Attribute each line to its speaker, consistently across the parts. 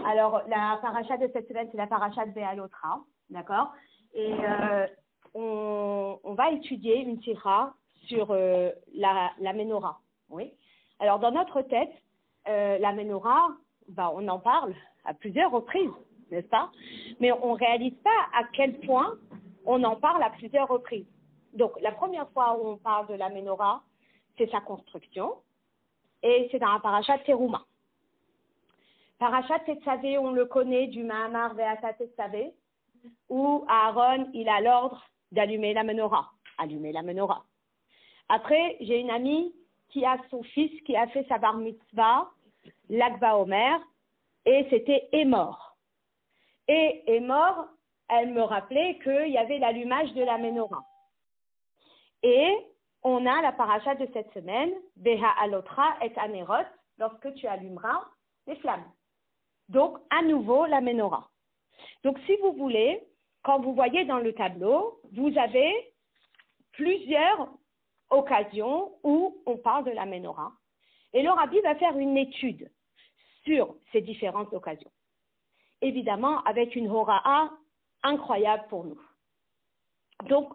Speaker 1: Alors, la paracha de cette semaine, c'est la paracha de Béalotra, d'accord? Et on va étudier une sira sur la menorah, oui. Alors, dans notre tête, la menorah, on en parle à plusieurs reprises, n'est-ce pas? Mais on ne réalise pas à quel point on en parle à plusieurs reprises. Donc, la première fois où on parle de la menorah, c'est sa construction, et c'est dans la paracha de Teruma. Parashat Tetzavé, on le connaît du Mahamar Ve'ata Tetzavé, où Aaron, il a l'ordre d'allumer la menorah. Allumer la menorah. Après, j'ai une amie qui a son fils qui a fait sa bar mitzvah, l'Akba Omer, et c'était Émor. Et Émor, elle me rappelait qu'il y avait l'allumage de la menorah. Et on a la paracha de cette semaine, Beha Alotra et Anerot, lorsque tu allumeras les flammes. Donc, à nouveau, la menorah. Donc, si vous voulez, quand vous voyez dans le tableau, vous avez plusieurs occasions où on parle de la menorah. Et le rabbi va faire une étude sur ces différentes occasions. Évidemment, avec une hora'a incroyable pour nous. Donc,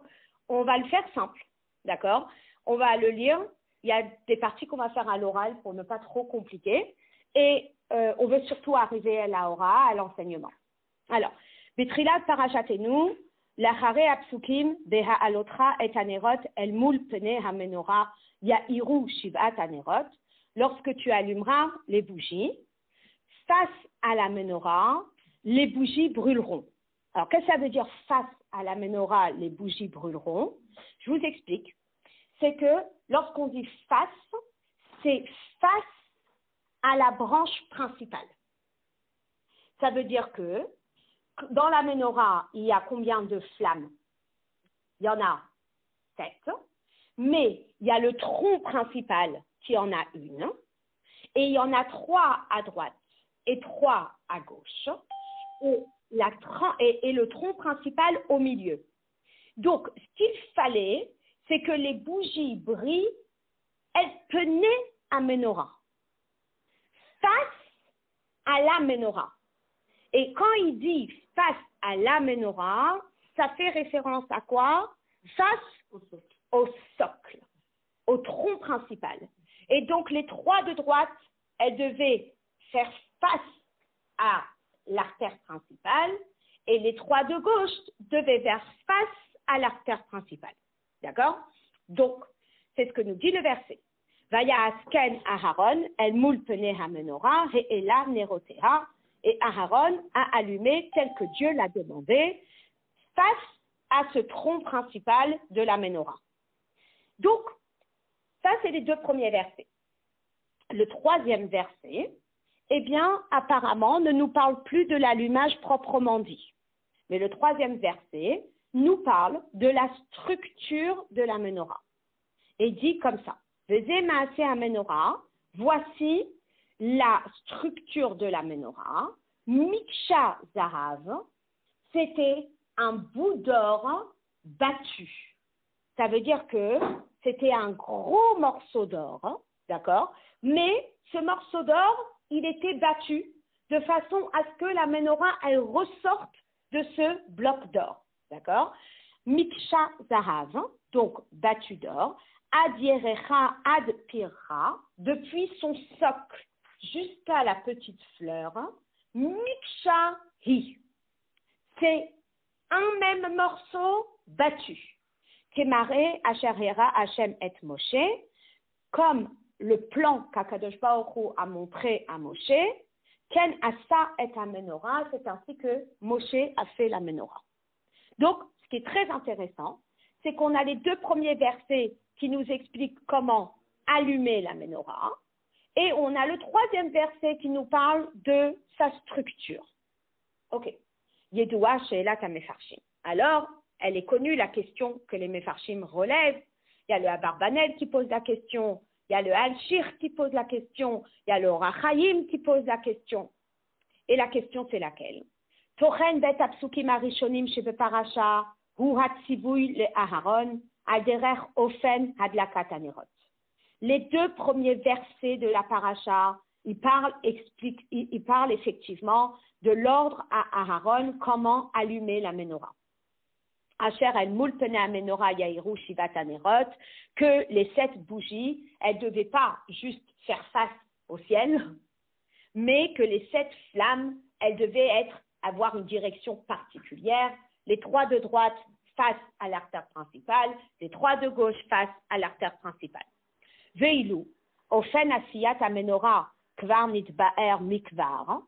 Speaker 1: on va le faire simple, d'accord? On va le lire. Il y a des parties qu'on va faire à l'oral pour ne pas trop compliquer. Et on veut surtout arriver à la hora, à l'enseignement. Alors, Betrilat parachatenu, lachare apsukim, beha alotra et anerot, el mul pene hamenora, ya'iru shivat anerot, lorsque tu allumeras les bougies, face à la menorah, les bougies brûleront. Alors, qu'est-ce que ça veut dire face à la menorah, les bougies brûleront? Je vous explique. C'est que lorsqu'on dit face, c'est face à la branche principale. Ça veut dire que dans la menorah, il y a combien de flammes? Il y en a 7, mais il y a le tronc principal qui en a une, et il y en a 3 à droite et 3 à gauche, et le tronc principal au milieu. Donc, ce qu'il fallait, c'est que les bougies brillent, elles tenaient à menorah. Face à la menorah. Et quand il dit face à la menorah, ça fait référence à quoi? Face au socle, au tronc principal. Et donc les 3 de droite, elles devaient faire face à l'artère principale et les 3 de gauche devaient faire face à l'artère principale. D'accord? Donc, c'est ce que nous dit le verset. Vaya asken Aharon, el moul pene ha-menorah, ve'ela neroteha, et Aharon a allumé tel que Dieu l'a demandé, face à ce tronc principal de la menorah. Donc, ça c'est les 2 premiers versets. Le 3e verset, eh bien, apparemment, ne nous parle plus de l'allumage proprement dit. Mais le 3e verset nous parle de la structure de la menorah. Et dit comme ça. Voici la structure de la menorah. Miksha Zahav, c'était un bout d'or battu. Ça veut dire que c'était un gros morceau d'or, d'accord? Mais ce morceau d'or, il était battu de façon à ce que la menorah, elle ressorte de ce bloc d'or, d'accord? Miksha Zahav, donc battu d'or. Ad Yerecha, Ad Pirra, depuis son socle jusqu'à la petite fleur, Miksha Hi. C'est un même morceau battu. Kemare Asherera Hashem et Moshe, comme le plan qu'Akadosh Baruch Hu a montré à Moshe, Ken Asa et Amenora, c'est ainsi que Moshe a fait la menorah. Donc, ce qui est très intéressant, c'est qu'on a les 2 premiers versets qui nous expliquent comment allumer la menorah, et on a le 3e verset qui nous parle de sa structure. Ok. Yedoua she'elat ha-mefarshim. Alors, elle est connue, la question que les mefarshim relèvent. Il y a le Abarbanel qui pose la question, il y a le Al-Shir qui pose la question, il y a le Rachaim qui pose la question. Et la question, c'est laquelle? Tochen bet apsukim arishonim shebeparasha hu hatzivui le Aharon Alderer Ofen Hadlakat Anerot. Les 2 premiers versets de la paracha, il parle effectivement de l'ordre à Aaron comment allumer la menorah. Asher el mulpene menorah yairu shivat anerot, que les 7 bougies, elles ne devaient pas juste faire face au ciel, mais que les 7 flammes, elles devaient avoir une direction particulière. Les 3 de droite face à l'artère principale, les 3 de gauche face à l'artère principale. Veilou, ofen asiyat amenorah kvar nitba'er mikvar,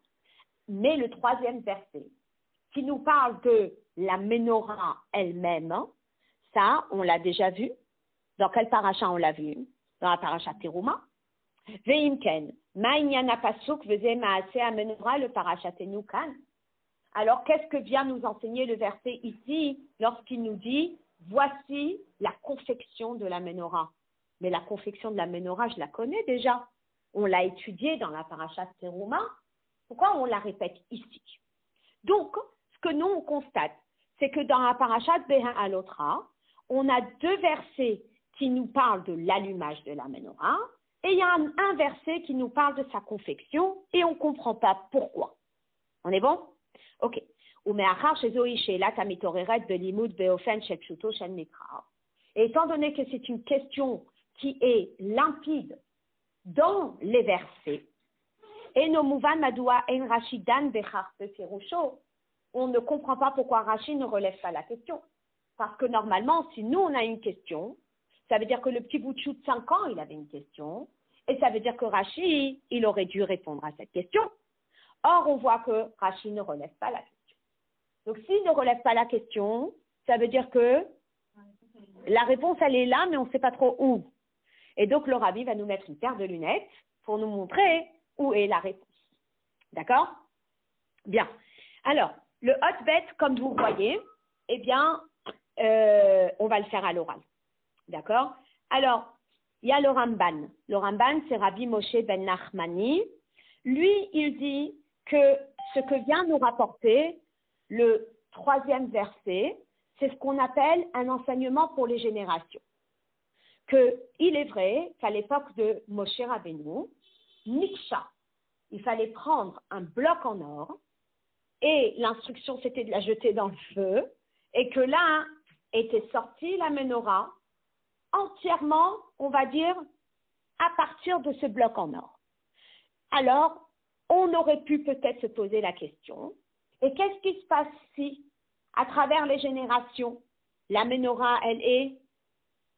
Speaker 1: mais le 3e verset, qui nous parle de la menorah elle-même, ça, on l'a déjà vu. Dans quel paracha on l'a vu? Dans la paracha Teruma. Veimken, ma'inyan pasuk veze ma'ase amenorah, le paracha Tenukan. Alors, qu'est-ce que vient nous enseigner le verset ici lorsqu'il nous dit « Voici la confection de la menorah ». Mais la confection de la menorah, je la connais déjà. On l'a étudiée dans la paracha Teruma. Pourquoi on la répète ici? Donc, ce que nous, on constate, c'est que dans la paracha de Beha Alotra, on a 2 versets qui nous parlent de l'allumage de la menorah et il y a un verset qui nous parle de sa confection et on ne comprend pas pourquoi. On est bon? Ok. Et étant donné que c'est une question qui est limpide dans les versets, on ne comprend pas pourquoi Rashi ne relève pas la question. Parce que normalement, si nous on a une question, ça veut dire que le petit bout de chou de 5 ans, il avait une question, et ça veut dire que Rashi, il aurait dû répondre à cette question. Or, on voit que Rashi ne relève pas la question. Donc, s'il ne relève pas la question, ça veut dire que la réponse, elle est là, mais on ne sait pas trop où. Et donc, le Rabbi va nous mettre une paire de lunettes pour nous montrer où est la réponse. D'accord? Bien. Alors, le hotbet, comme vous voyez, eh bien, on va le faire à l'oral. D'accord? Alors, il y a le Ramban. Le Ramban, c'est Rabbi Moshe ben Nachmani. Lui, il dit que ce que vient nous rapporter le 3e verset, c'est ce qu'on appelle un enseignement pour les générations. Il est vrai qu'à l'époque de Moshe Rabbeinu, Niksha, il fallait prendre un bloc en or et l'instruction c'était de la jeter dans le feu et que là était sortie la menorah entièrement, on va dire, à partir de ce bloc en or. Alors, on aurait pu peut-être se poser la question, et qu'est-ce qui se passe si, à travers les générations, la menorah, elle est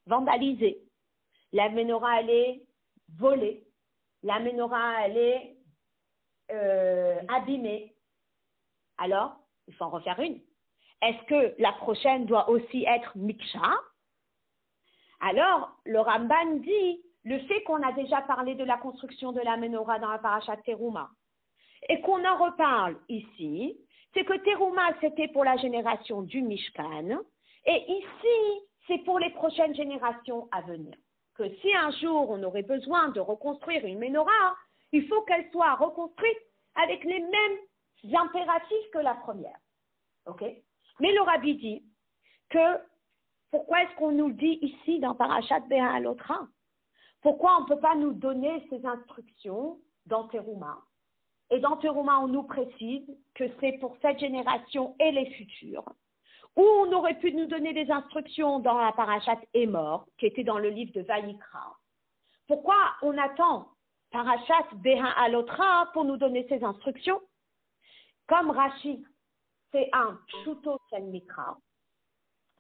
Speaker 1: vandalisée, la menorah, elle est volée, la menorah, elle est abîmée. Alors, il faut en refaire une. Est-ce que la prochaine doit aussi être miksha? Alors, le Ramban dit, le fait qu'on a déjà parlé de la construction de la menorah dans la paracha Teruma, et qu'on en reparle ici, c'est que Teruma, c'était pour la génération du Mishkan, et ici, c'est pour les prochaines générations à venir. Que si un jour on aurait besoin de reconstruire une menorah, il faut qu'elle soit reconstruite avec les mêmes impératifs que la première. Ok? Mais le Rabbi dit que pourquoi est-ce qu'on nous le dit ici dans Parashat Beha Alotra? Pourquoi on ne peut pas nous donner ces instructions dans Teruma? Et dans Teruma, on nous précise que c'est pour cette génération et les futures. Ou on aurait pu nous donner des instructions dans la Parashat Emor, qui était dans le livre de Vayikra. Pourquoi on attend Parashat Beha Alotra pour nous donner ces instructions? Comme Rashi, c'est un Pshuto Shel Mikra,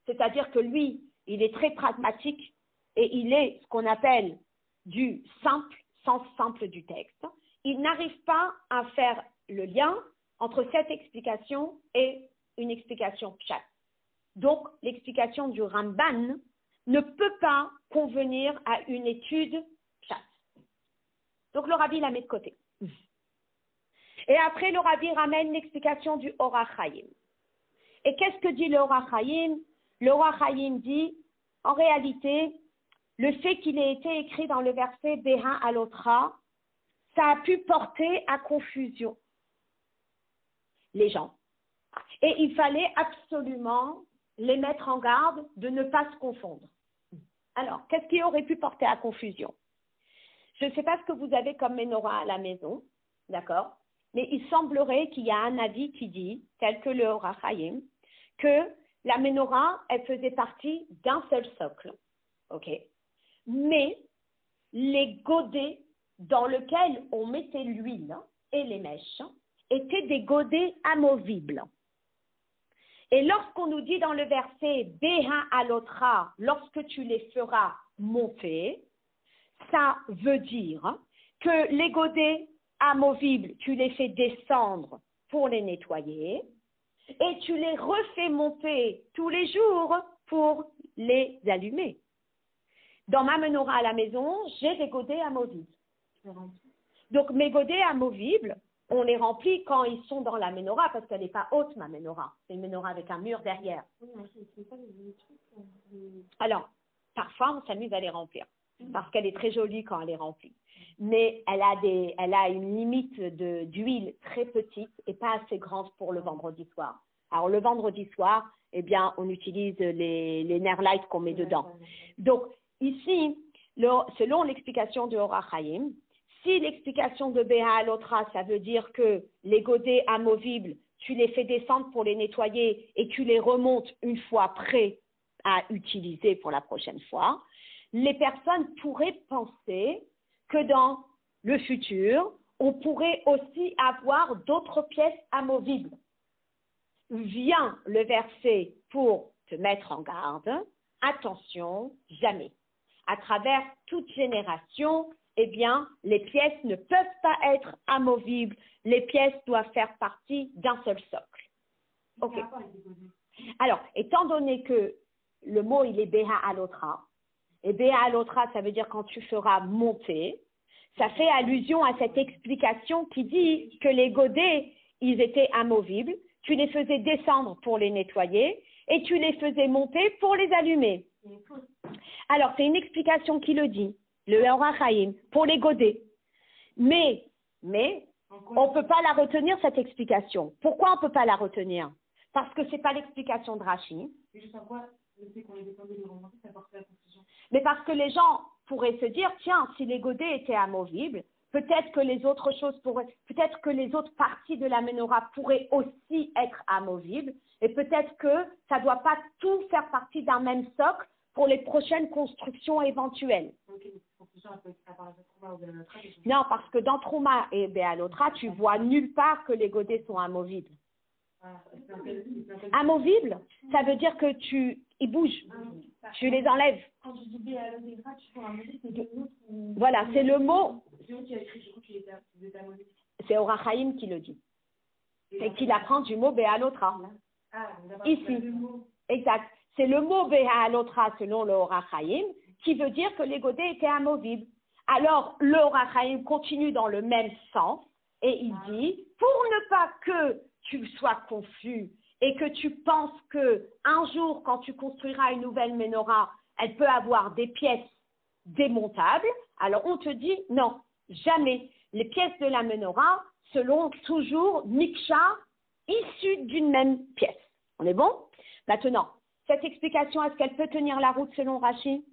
Speaker 1: c'est-à-dire que lui, il est très pragmatique et il est ce qu'on appelle du simple, sens simple du texte. Il n'arrive pas à faire le lien entre cette explication et une explication pshat. Donc, l'explication du Ramban ne peut pas convenir à une étude pshat. Donc, le Rabbi la met de côté. Et après, le Rabbi ramène l'explication du Or HaChaim. Et qu'est-ce que dit le Or HaChaim? Le Or HaChaim dit, en réalité, le fait qu'il ait été écrit dans le verset Beha Alotra, ça a pu porter à confusion les gens. Et il fallait absolument les mettre en garde de ne pas se confondre. Alors, qu'est-ce qui aurait pu porter à confusion? Je ne sais pas ce que vous avez comme menorah à la maison, d'accord? Mais il semblerait qu'il y a un avis qui dit, tel que le Or HaChaim, que la menorah, elle faisait partie d'un seul socle, ok? Mais les godets dans lesquels on mettait l'huile et les mèches étaient des godets amovibles. Et lorsqu'on nous dit dans le verset « Beha alotra » lorsque tu les feras monter, ça veut dire que les godets amovibles, tu les fais descendre pour les nettoyer et tu les refais monter tous les jours pour les allumer. Dans ma menorah à la maison, j'ai des godets amovibles. Donc mes godets amovibles, on les remplit quand ils sont dans la menorah parce qu'elle n'est pas haute ma menorah. C'est une menorah avec un mur derrière. Alors, parfois on s'amuse à les remplir parce qu'elle est très jolie quand elle est remplie. Mais elle a une limite d'huile très petite et pas assez grande pour le vendredi soir. Alors le vendredi soir, eh bien, on utilise les nerfs light qu'on met dedans. Donc ici, selon l'explication de Or HaChaim, si l'explication de Beha Alotra, ça veut dire que les godets amovibles, tu les fais descendre pour les nettoyer et tu les remontes une fois prêts à utiliser pour la prochaine fois, les personnes pourraient penser que dans le futur, on pourrait aussi avoir d'autres pièces amovibles. Vient le verset pour te mettre en garde, attention, jamais. À travers toute génération, eh bien, les pièces ne peuvent pas être amovibles. Les pièces doivent faire partie d'un seul socle. Ok. Alors, étant donné que le mot, il est Beha Alotra, et Beha Alotra, ça veut dire quand tu feras monter, ça fait allusion à cette explication qui dit que les godets, ils étaient amovibles, tu les faisais descendre pour les nettoyer et tu les faisais monter pour les allumer. Alors, c'est une explication qui le dit, le Or HaChaim, pour les godets. Mais, on ne peut pas la retenir, cette explication. Pourquoi on ne peut pas la retenir? Parce que ce n'est pas l'explication de Rashi. Mais parce que les gens pourraient se dire, tiens, si les godets étaient amovibles, peut-être que les autres choses peut-être que les autres parties de la menorah pourraient aussi être amovibles, et peut-être que ça ne doit pas tout faire partie d'un même socle pour les prochaines constructions éventuelles. Non, parce que dans Trouma et Béalotra, tu vois nulle part que les godets sont amovibles. Amovibles, ça veut dire que ils bougent, tu les enlèves.
Speaker 2: Quand tu dis Béalotra, tu fais amovible, c'est de l'autre.
Speaker 1: Voilà, c'est le mot. C'est Or HaChaim qui le dit. Et qu'il apprend du mot Béalotra. Ici. Exact. C'est le mot Béalotra selon le Or HaChaim qui veut dire que les godets étaient amovibles. Alors, le Or HaChaim continue dans le même sens et il dit, pour ne pas que tu sois confus et que tu penses que un jour, quand tu construiras une nouvelle menorah, elle peut avoir des pièces démontables, alors on te dit non, jamais. Les pièces de la menorah seront toujours miksha, issues d'une même pièce. On est bon? Maintenant, cette explication, est-ce qu'elle peut tenir la route selon Rashi?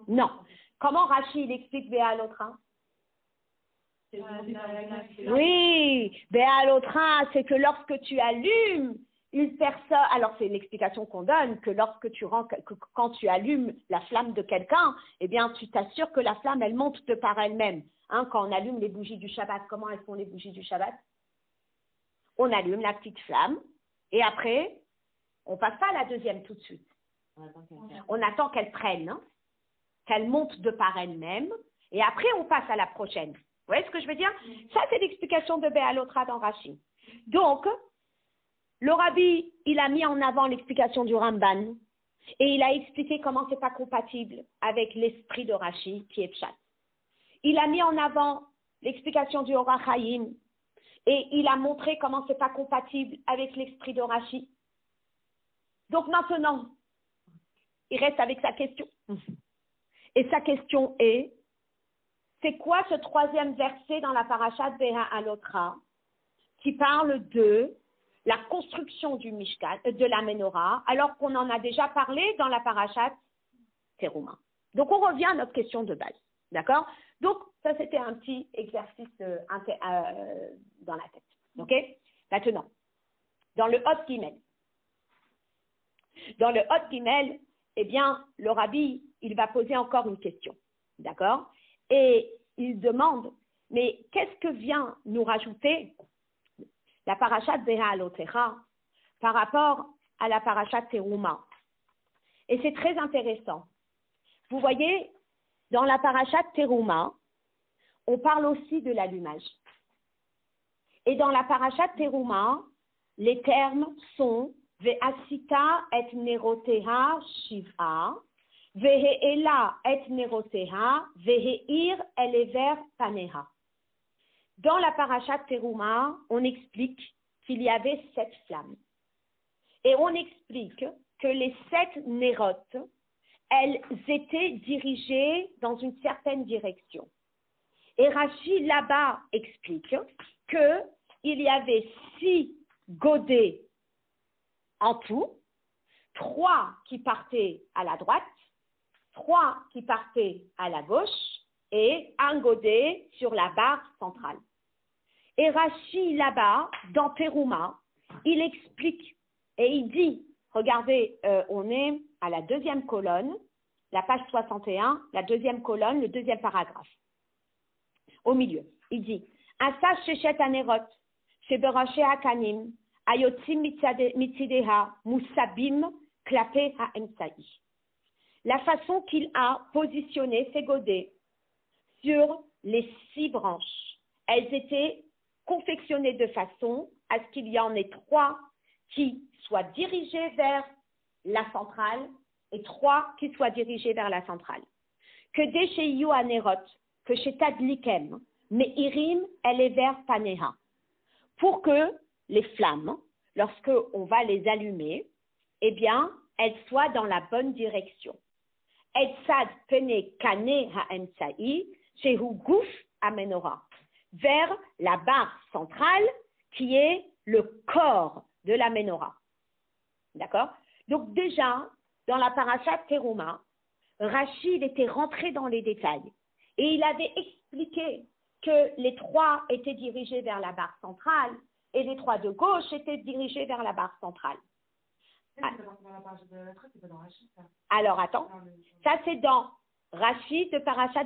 Speaker 1: Non. Comment Rashi il explique Béalotra? Oui, Béalotra, c'est que lorsque tu allumes une personne, alors c'est l'explication qu'on donne, que quand tu allumes la flamme de quelqu'un, eh bien tu t'assures que la flamme, elle monte de par elle-même. Hein, quand on allume les bougies du Shabbat, comment elles font les bougies du Shabbat? On allume la petite flamme et après, on passe pas à la deuxième tout de suite. On attend qu'elle prenne, hein, qu'elle monte de par elle-même et après on passe à la prochaine. Vous voyez ce que je veux dire? Ça, c'est l'explication de Béalotra dans Rashi. Donc, le Rabbi, il a mis en avant l'explication du Ramban et il a expliqué comment c'est pas compatible avec l'esprit de Rashi qui est Pshat. Il a mis en avant l'explication du Or HaChaim et il a montré comment c'est pas compatible avec l'esprit de Rashi. Donc maintenant, il reste avec sa question. Et sa question est, c'est quoi ce troisième verset dans la parashat Beha Alotra qui parle de la construction du Mishkan, de la Menorah, alors qu'on en a déjà parlé dans la parashat Teruma. Donc on revient à notre question de base, d'accord? Donc, ça, c'était un petit exercice dans la tête. OK? Maintenant, dans le Hot Gimel. Dans le Hot Gimel, eh bien, le rabbi, il va poser encore une question. D'accord? Et il demande, mais qu'est-ce que vient nous rajouter la parashat Be'alotecha par rapport à la parashat Teruma? Et c'est très intéressant. Vous voyez, dans la parashat Teruma, on parle aussi de l'allumage. Et dans la parashat Teruma, les termes sont Ve'asita et neroteha shiv'a, Ve'e'ela et neroteha, Ve'e'ir elever paneha. Dans la parashat Teruma, on explique qu'il y avait 7 flammes. Et on explique que les 7 nérotes, elles étaient dirigées dans une certaine direction. Et Rashi là-bas explique qu'il y avait 6 godets en tout, 3 qui partaient à la droite, 3 qui partaient à la gauche et un godet sur la barre centrale. Et Rashi là-bas, dans Teruma, il explique et il dit, regardez, on est à la 2e colonne, la page 61, la 2e colonne, le 2e paragraphe. Au milieu, il dit Asa sheshet anerot, sheberashe hakanim, ayotzim mitzideha, musabim, klape ha'emsa'i. La façon qu'il a positionné ses godets sur les 6 branches, elles étaient confectionnées de façon à ce qu'il y en ait 3 qui soient dirigés vers la centrale et 3 qui soient dirigés vers la centrale. Que desheyu anerot, que chez Tadlikem, mais Irim, elle est vers Paneha. Pour que les flammes, lorsque on va les allumer, eh bien, elles soient dans la bonne direction. Etsad pene kane ha'emsa'i, shehu guf amenora, vers la barre centrale qui est le corps de la menorah. D'accord? Donc déjà, dans la parashat Teruma, Rashi était rentré dans les détails et il avait expliqué que les 3 étaient dirigés vers la barre centrale et les 3 de gauche étaient dirigés vers la barre centrale. Alors attends, ça c'est dans Rashi de parashat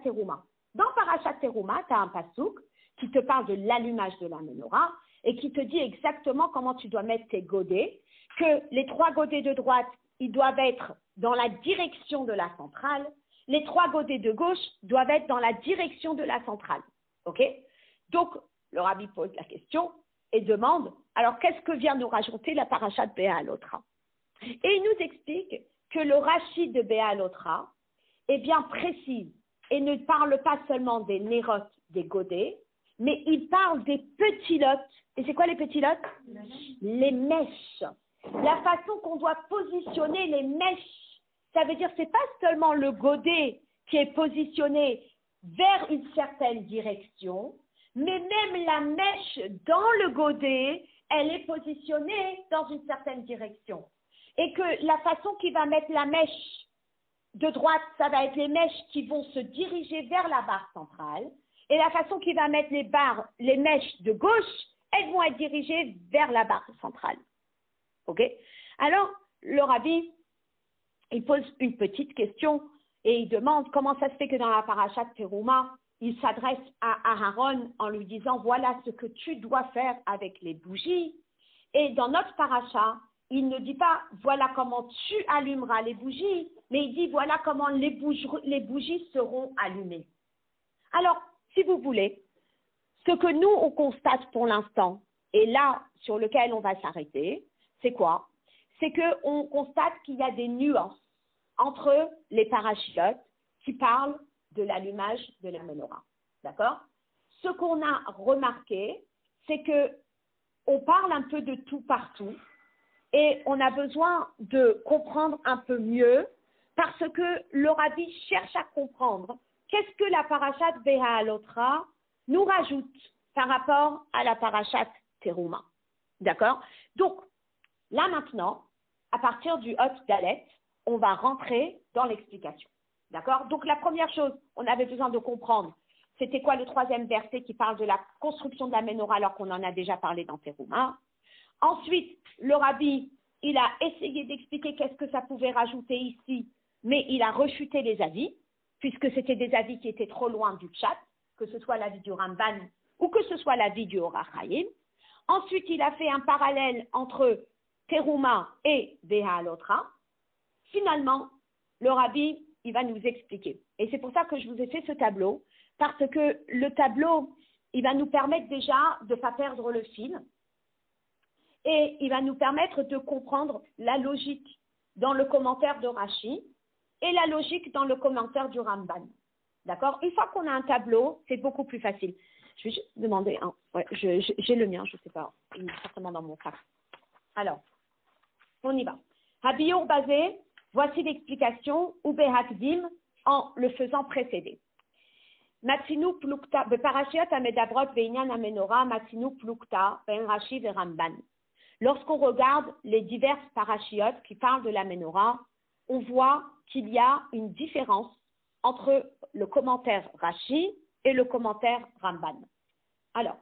Speaker 1: Teruma. Dans parashat Teruma, tu as un pasouk qui te parle de l'allumage de la menorah et qui te dit exactement comment tu dois mettre tes godets, que les 3 godets de droite, ils doivent être dans la direction de la centrale, les 3 godets de gauche doivent être dans la direction de la centrale. OK? Donc, le rabbi pose la question et demande, alors qu'est-ce que vient nous rajouter la parashat Be'alotra? Et il nous explique que le Rashi de Be'alotra est bien précis et ne parle pas seulement des nérotes, des godets, mais il parle des petits lots. Et c'est quoi les petits lots? Les mèches. La façon qu'on doit positionner les mèches. Ça veut dire que ce n'est pas seulement le godet qui est positionné vers une certaine direction, mais même la mèche dans le godet, elle est positionnée dans une certaine direction. Et que la façon qu'il va mettre la mèche de droite, ça va être les mèches qui vont se diriger vers la barre centrale. Et la façon qu'il va mettre les mèches de gauche, elles vont être dirigées vers la barre centrale. OK? Alors, le rabbi, il pose une petite question et il demande comment ça se fait que dans la parashat Teruma, il s'adresse à Aaron en lui disant voilà ce que tu dois faire avec les bougies. Et dans notre parasha, il ne dit pas voilà comment tu allumeras les bougies, mais il dit voilà comment les bougies seront allumées. Alors, si vous voulez, ce que nous on constate pour l'instant, et là sur lequel on va s'arrêter, c'est quoi? C'est qu'on constate qu'il y a des nuances entre les parachiotes qui parlent de l'allumage de la menorah. D'accord? Ce qu'on a remarqué, c'est qu'on parle un peu de tout partout et on a besoin de comprendre un peu mieux parce que le rabbi cherche à comprendre qu'est-ce que la parashat Be'alotra nous rajoute par rapport à la parashat Teruma. D'accord? Donc, là maintenant, à partir du Hot Dalet, on va rentrer dans l'explication. D'accord? Donc la première chose, on avait besoin de comprendre, c'était quoi le troisième verset qui parle de la construction de la menorah alors qu'on en a déjà parlé dans Teruma. Ensuite, le rabbi, il a essayé d'expliquer qu'est-ce que ça pouvait rajouter ici, mais il a rechuté les avis, puisque c'était des avis qui étaient trop loin du Pshat, que ce soit l'avis du Ramban ou que ce soit l'avis du Or HaChaim. Ensuite, il a fait un parallèle entre Teruma et Beha'alotra. Finalement, le rabbi, il va nous expliquer. Et c'est pour ça que je vous ai fait ce tableau, parce que le tableau, il va nous permettre déjà de ne pas perdre le fil et il va nous permettre de comprendre la logique dans le commentaire de Rashi et la logique dans le commentaire du Ramban. D'accord? Une fois qu'on a un tableau, c'est beaucoup plus facile. Je vais juste demander, ouais, j'ai le mien, je ne sais pas, il est certainement dans mon sac. Alors, on y va. Habiour basé, voici l'explication, ou behakdim, en le faisant précéder. Matsinu plukta, beparashiot amedabrot beinyan amenora, matsinu plukta, ben Rashi ve Ramban. Lorsqu'on regarde les diverses parashiotes qui parlent de la menorah, on voit qu'il y a une différence entre le commentaire Rashi et le commentaire Ramban. Alors,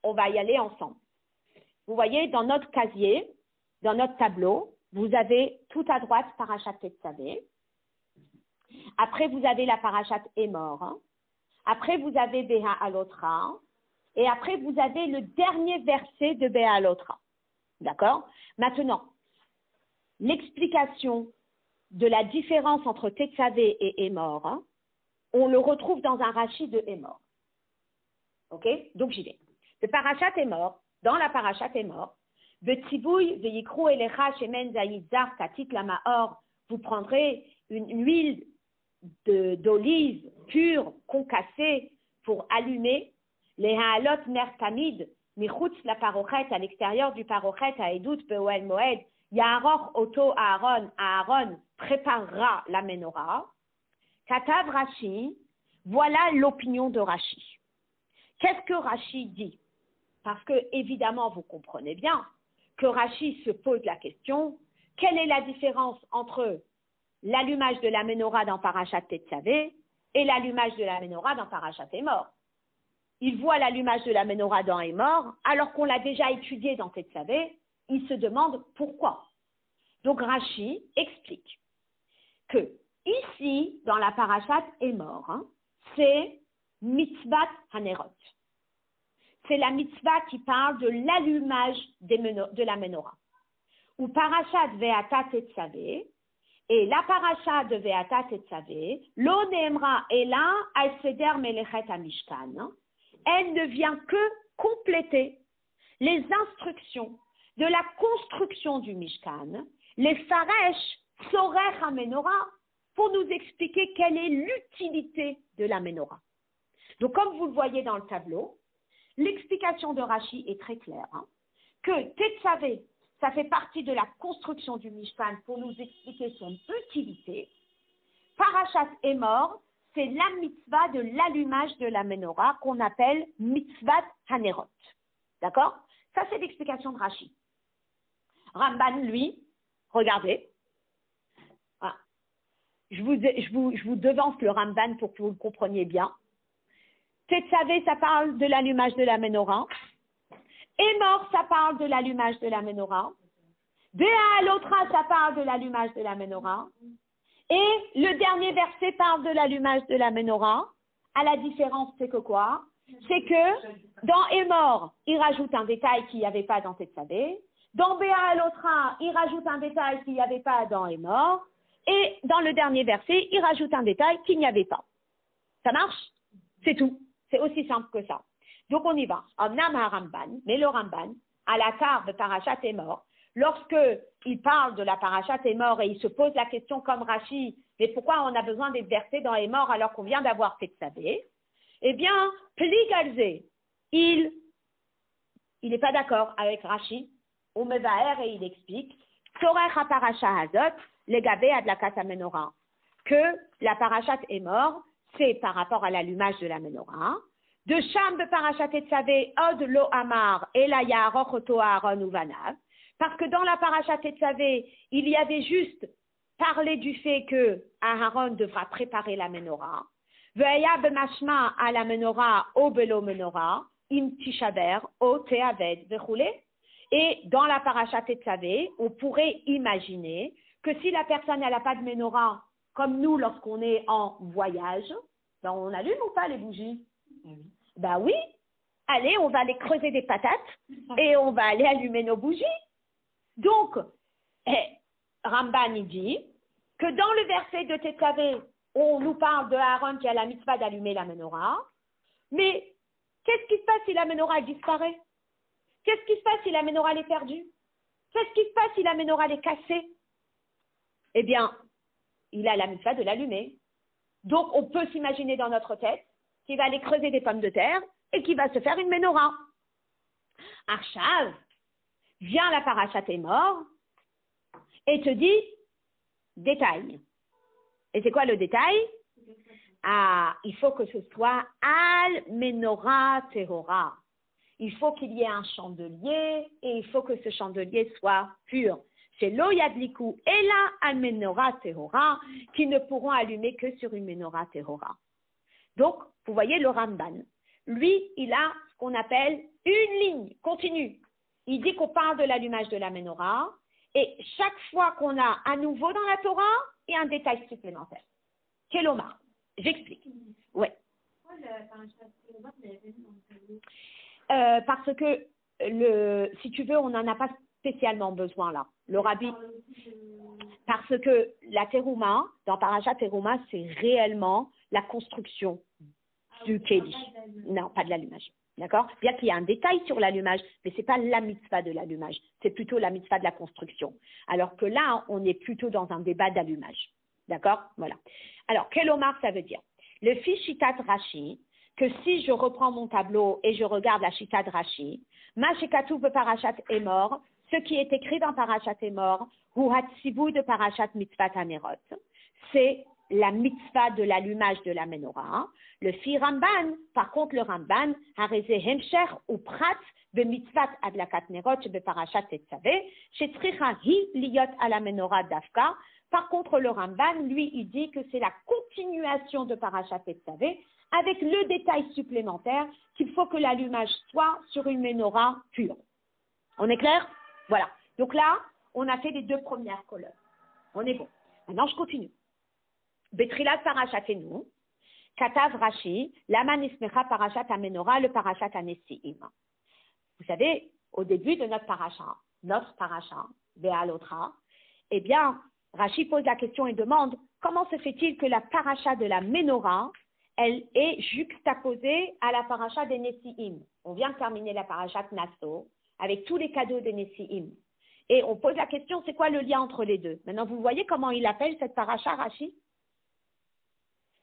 Speaker 1: on va y aller ensemble. Vous voyez, dans notre casier, dans notre tableau, vous avez tout à droite Parashat Tetzavé. Après, vous avez la Parashat Emor. Après, vous avez Beha'alotra. Et après, vous avez le dernier verset de Beha'alotra. D'accord? Maintenant, l'explication de la différence entre Tetzavé et Emor, on le retrouve dans un Rashi de Emor. Ok? Donc, j'y vais. Le Parashat Emor, dans la Parashat Emor, vous prendrez une huile d'olive pure, concassée, pour allumer les haalot mertamid, michutz la parochet, à l'extérieur du parochet, à Edut, Beoel Moed, Yaharoch Oto Aaron, Aaron préparera la menorah. Katav Rashi, voilà l'opinion de Rashi. Qu'est-ce que Rashi dit? Parce que, évidemment, vous comprenez bien que Rashi se pose la question, quelle est la différence entre l'allumage de la menorah dans Parashat Tetzavé et l'allumage de la menorah dans Parashat Emor? Il voit l'allumage de la menorah dans Emor, alors qu'on l'a déjà étudié dans Tetzavé, il se demande pourquoi. Donc Rashi explique que ici, dans la Parashat Emor, c'est mitzvat hanerot. C'est la mitzvah qui parle de l'allumage de la menorah. Ou Parashat Ve'ata Tetzavé, et la Parashat de Ve'ata Tetzavé, lo neemra ela al seder melechet hamishkan, elle ne vient que compléter les instructions de la construction du Mishkan, les faresh sorer ha-menorah, pour nous expliquer quelle est l'utilité de la menorah. Donc, comme vous le voyez dans le tableau, l'explication de Rashi est très claire, que Tetzavé, ça fait partie de la construction du Mishkan pour nous expliquer son utilité. Parashat Emor, c'est la mitzvah de l'allumage de la menorah qu'on appelle mitzvat hanerot. D'accord? Ça, c'est l'explication de Rashi. Ramban, lui, regardez. Voilà. Je vous devance le Ramban pour que vous le compreniez bien. Tetzavé, ça parle de l'allumage de la menorah. Emor, ça parle de l'allumage de la menorah. Beha'alotra, ça parle de l'allumage de la menorah. Et le dernier verset parle de l'allumage de la menorah. À la différence, c'est que quoi? C'est que dans Emor, il rajoute un détail qu'il n'y avait pas dans Tetzavé. Dans Beha'alotra, il rajoute un détail qu'il n'y avait pas dans Emor. Et dans le dernier verset, il rajoute un détail qu'il n'y avait pas. Ça marche? C'est tout. C'est aussi simple que ça. Donc on y va. Amnam ha-Ramban, mais le Ramban, à la carte de Parashat Emor, lorsque il parle de la Parashat Emor et il se pose la question comme Rashi, mais pourquoi on a besoin des versets dans Emor alors qu'on vient d'avoir Tetzavé? Eh bien, Pligalze, il n'est pas d'accord avec Rashi, ou Mevaher, et il explique, Sorech ha-Parasha Hazot, legabé adlakat ha-menorah, que la Parashat Emor, c'est par rapport à l'allumage de la menorah. De Sham de Parashat Tetzavé, Od lo Amar, Ela Yaharoch Oto Aaron Uvanav, parce que dans la Parashat Tetzavé, il y avait juste parler du fait que Aaron devra préparer la menorah. Ve'aya b'mashma à la menorah au belo menorah, im tishaber, au te'aved, vechoulé. Et dans la paracha Tetzavé, on pourrait imaginer que si la personne n'a pas de menorah, comme nous lorsqu'on est en voyage, ben on allume ou pas les bougies? Ben oui. Allez, on va aller creuser des patates et on va aller allumer nos bougies. Donc, Ramban il dit que dans le verset de Tetzavé, on nous parle de Aaron qui a la mitzvah d'allumer la menorah, mais qu'est-ce qui se passe si la menorah disparaît? Qu'est-ce qui se passe si la menorah est perdue? Qu'est-ce qui se passe si la menorah est cassée? Eh bien, il a la mitzvah de l'allumer. Donc, on peut s'imaginer dans notre tête qu'il va aller creuser des pommes de terre et qu'il va se faire une menorah. Arshav, vient la parachat est mort et te dit détail. Et c'est quoi le détail? Ah, il faut que ce soit al menorah tehora. Il faut qu'il y ait un chandelier et il faut que ce chandelier soit pur. C'est lo yadliku ela al menorah tehora qui ne pourront allumer que sur une menorah tehora. Donc, vous voyez le Ramban. Lui, il a ce qu'on appelle une ligne continue. Il dit qu'on parle de l'allumage de la menorah et chaque fois qu'on a à nouveau dans la Torah, il y a un détail supplémentaire. Kelomar, j'explique. Ouais. Parce que, si tu veux, on n'en a pas spécialement besoin là. Le rabbi, parce que la terouma, dans Parashat Terouma, c'est réellement la construction du Kéli. Non, pas de l'allumage. D'accord? Bien qu'il y ait un détail sur l'allumage, mais ce n'est pas la mitzvah de l'allumage, c'est plutôt la mitzvah de la construction. Alors que là, on est plutôt dans un débat d'allumage. D'accord? Voilà. Alors, Kelomar, ça veut dire le fi Shitat Rashi, que si je reprends mon tableau et je regarde la Shitat Rashi, Ma Shekatuv Parashat Emor, ce qui est écrit dans Parashat Emor, ou Hatsivu de Parashat Mitzvat Hanerot, c'est la mitzvah de l'allumage de la menorah. Le fi Ramban, par contre le Ramban, Hareze Hemsher ou Prat de mitzvat adlakat nerot de Parashat Tetzavé, Shetricha hi liyot à la menorah d'Afka. Par contre le Ramban, lui, il dit que c'est la continuation de Parashat Tetzavé avec le détail supplémentaire qu'il faut que l'allumage soit sur une menorah pure. On est clair? Voilà. Donc là, on a fait les deux premières colonnes. On est bon. Maintenant, je continue. Betrilat Parashatenu, Katav Rashi, Lama Nismecha Parashat Amenora, le Parashat Anesiim. Vous savez, au début de notre paracha, Ve'alotra, eh bien, Rashi pose la question et demande comment se fait-il que la paracha de la Menorah, elle est juxtaposée à la paracha des Nesiim. On vient de terminer la paracha de Nasso avec tous les cadeaux des Nesiim. Et on pose la question, c'est quoi le lien entre les deux? Maintenant, vous voyez comment il appelle cette paracha, Rashi?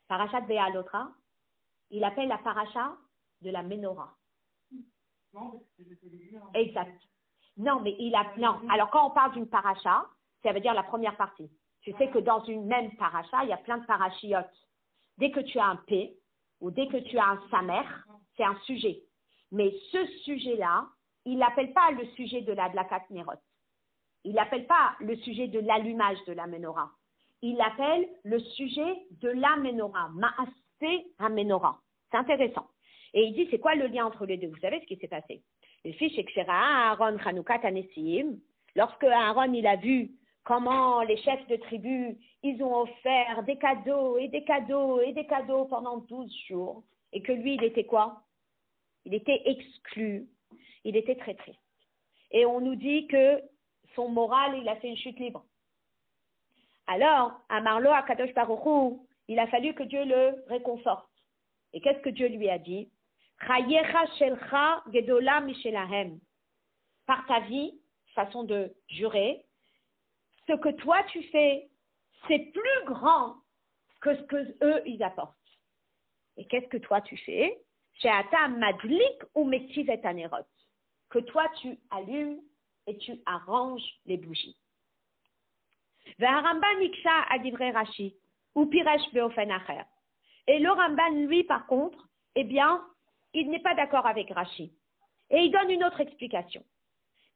Speaker 1: Parashat Ve'alotra, il appelle la paracha de la Menorah. Exact. Non, mais non. Alors, quand on parle d'une paracha, ça veut dire la première partie. Tu sais que dans une même paracha, il y a plein de parachiotes. Dès que tu as un P, ou dès que tu as un Samer, c'est un sujet. Mais ce sujet-là, il l'appelle pas le sujet de la Dlakat Nerot. Il l'appelle pas le sujet de l'allumage de la Menorah. Il appelle le sujet de la Menorah, Ma'aseh HaMenorah. C'est intéressant. Et il dit, c'est quoi le lien entre les deux? Vous savez ce qui s'est passé? Le fiche Ekshera Aaron Chanoukat Anesiim, lorsque Aaron il a vu comment les chefs de tribu, ils ont offert des cadeaux et des cadeaux et des cadeaux pendant 12 jours, et que lui, il était quoi? Il était exclu, il était très triste. Et on nous dit que son moral, il a fait une chute libre. Alors, à Marlo, à Kadosh Baruch Hu, il a fallu que Dieu le réconforte. Et qu'est-ce que Dieu lui a dit? Chayecha shelcha gedola mishelahem. Par ta vie, façon de jurer, ce que toi tu fais, c'est plus grand que ce que eux ils apportent. Et qu'est-ce que toi tu fais? She'ata madlik ou mektiv et anerot. Que toi tu allumes et tu arranges les bougies. Ve'haramba niksha adivre Rashi ou piresh beofen acher. Et le Ramban, lui, par contre, eh bien, il n'est pas d'accord avec Rashi. Et il donne une autre explication.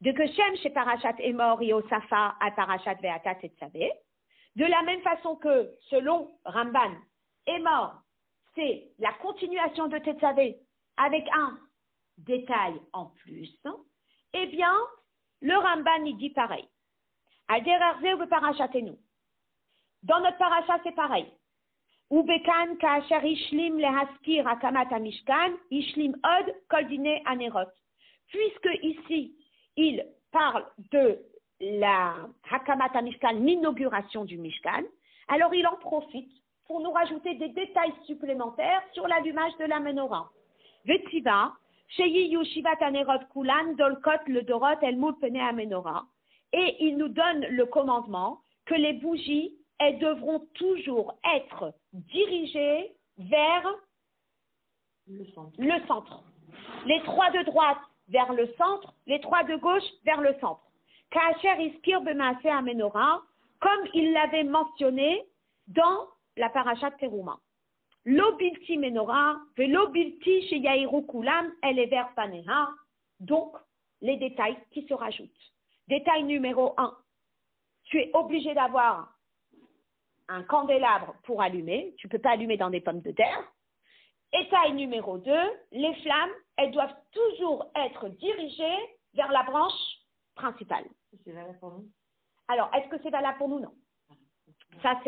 Speaker 1: De que Shem chez Parashat Emor Yosafa à Parashat Ve'ata Tetzavé, De la même façon que, selon Ramban, Emor, c'est la continuation de Tetzavé avec un détail en plus, eh bien, le Ramban, il dit pareil. Dans notre paracha, c'est pareil. Ubekan kaasher ishlim lehaskir hakamat hamishkan, ishlim od kol dine anerot. Puisque ici, il parle de la hakamat hamishkan, l'inauguration du Mishkan, alors il en profite pour nous rajouter des détails supplémentaires sur l'allumage de la menorah. Vetiva, sheyi yushivat anerot kulan dolkot le dorot elmul pene amenorah. Et il nous donne le commandement que les bougies, elles devront toujours être dirigées vers le centre. Les trois de droite vers le centre, les trois de gauche vers le centre. Kaacher iskir b'maaseh amenorah, comme il l'avait mentionné dans la paracha de Teruma. Lo bilti menorah, velo bilti sheyairu kulam el ever paneha. Donc, les détails qui se rajoutent. Détail numéro 1, tu es obligé d'avoir un candélabre pour allumer. Tu ne peux pas allumer dans des pommes de terre. Détail numéro 2, les flammes, elles doivent toujours être dirigées vers la branche principale.
Speaker 2: C'est valable pour nous?
Speaker 1: Alors, est-ce que c'est valable pour nous? Non. Ça,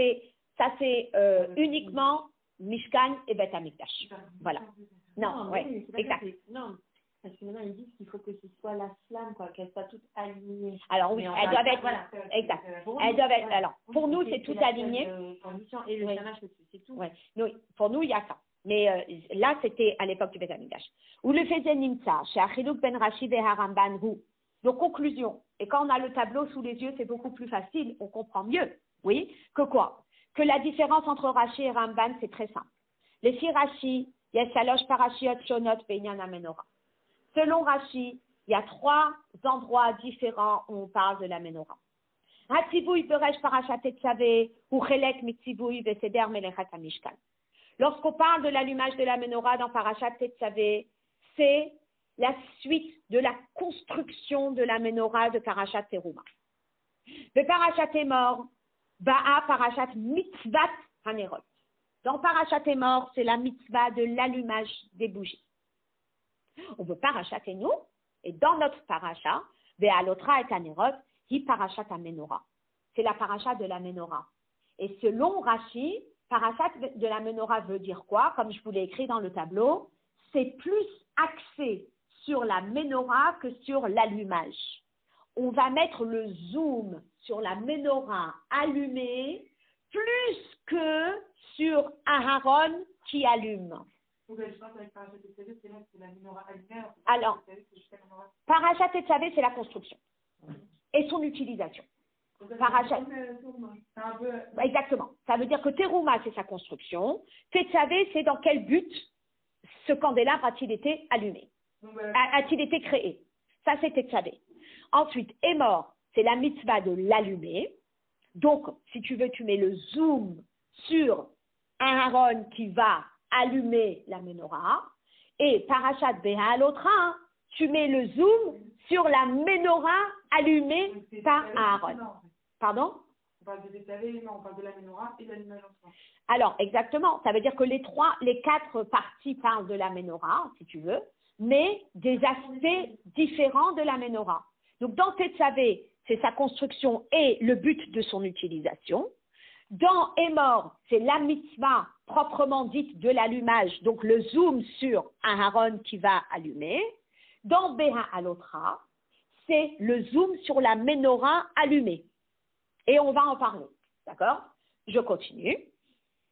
Speaker 1: c'est uniquement Mishkan et Beth Amikdash. Voilà. Non, oui, exact.
Speaker 2: Non. Parce que maintenant, ils disent qu'il faut que ce soit la flamme, quoi, qu'elle soit toute alignée.
Speaker 1: Alors oui, elles doivent être, voilà, exact. Elles doivent être, alors, pour nous, c'est tout aligné.
Speaker 2: Et le shamash aussi, c'est tout.
Speaker 1: Ouais. Oui, pour nous, il y a ça. Mais là, c'était à l'époque du Beth Amikdash. Ou le faisait Nimtza, chez Achiluk ben Rashi Haramban Hu. Donc, conclusion. Et quand on a le tableau sous les yeux, c'est beaucoup plus facile, on comprend mieux. Oui, que quoi? Que la différence entre Rashi et Ramban, c'est très simple. Les filles Rashi, il y a Shalosh Parashiot Shonot Beinyan Amenorah. Selon Rashi, il y a 3 endroits différents où on parle de la menorah. Hatzivui beresh parashat Tetzavé ou chelek mitzivui veseder melechat hamishkan. Lorsqu'on parle de l'allumage de la menorah dans parashat Tetzavé, c'est la suite de la construction de la menorah de parashat Teruma. Le parashat Emor, ba'a parashat mitzvat hanerot. Dans parashat Emor, c'est la mitzvah de l'allumage des bougies. On veut parachat et nous, et dans notre paracha, Ve'alotra et Anerot, hi parachat amenorah. C'est la paracha de la menorah. Et selon Rashi, parachat de la menorah veut dire quoi? Comme je vous l'ai écrit dans le tableau, c'est plus axé sur la menorah que sur l'allumage. On va mettre le zoom sur la menorah allumée plus que sur Aharon qui allume. Alors, Parashat Tetzavé, c'est la construction et son utilisation. Parashat, exactement. Ça veut dire que Teruma, c'est sa construction. Tetzavé, c'est dans quel but ce candélabre a-t-il été allumé? A-t-il été créé? Ça, c'est Tetzavé. Ensuite, Emor, c'est la mitzvah de l'allumer. Donc, si tu veux, tu mets le zoom sur Aaron qui va allumer la menorah, et Parashat Beha'alotra, tu mets le zoom sur la menorah allumée par Aaron. Pardon?
Speaker 2: On parle de Tetzavé, non, on parle de la menorah et de l'allumage ensemble.
Speaker 1: Alors, exactement, ça veut dire que les 4 parties parlent de la menorah, si tu veux, mais des aspects différents de la menorah. Donc, dans Tetzavé, c'est sa construction et le but de son utilisation. Dans Emor, c'est la mitzvah proprement dite de l'allumage, donc le zoom sur Aaron qui va allumer. Dans Beha'alotra, c'est le zoom sur la menorah allumée. Et on va en parler, d'accord? Je continue.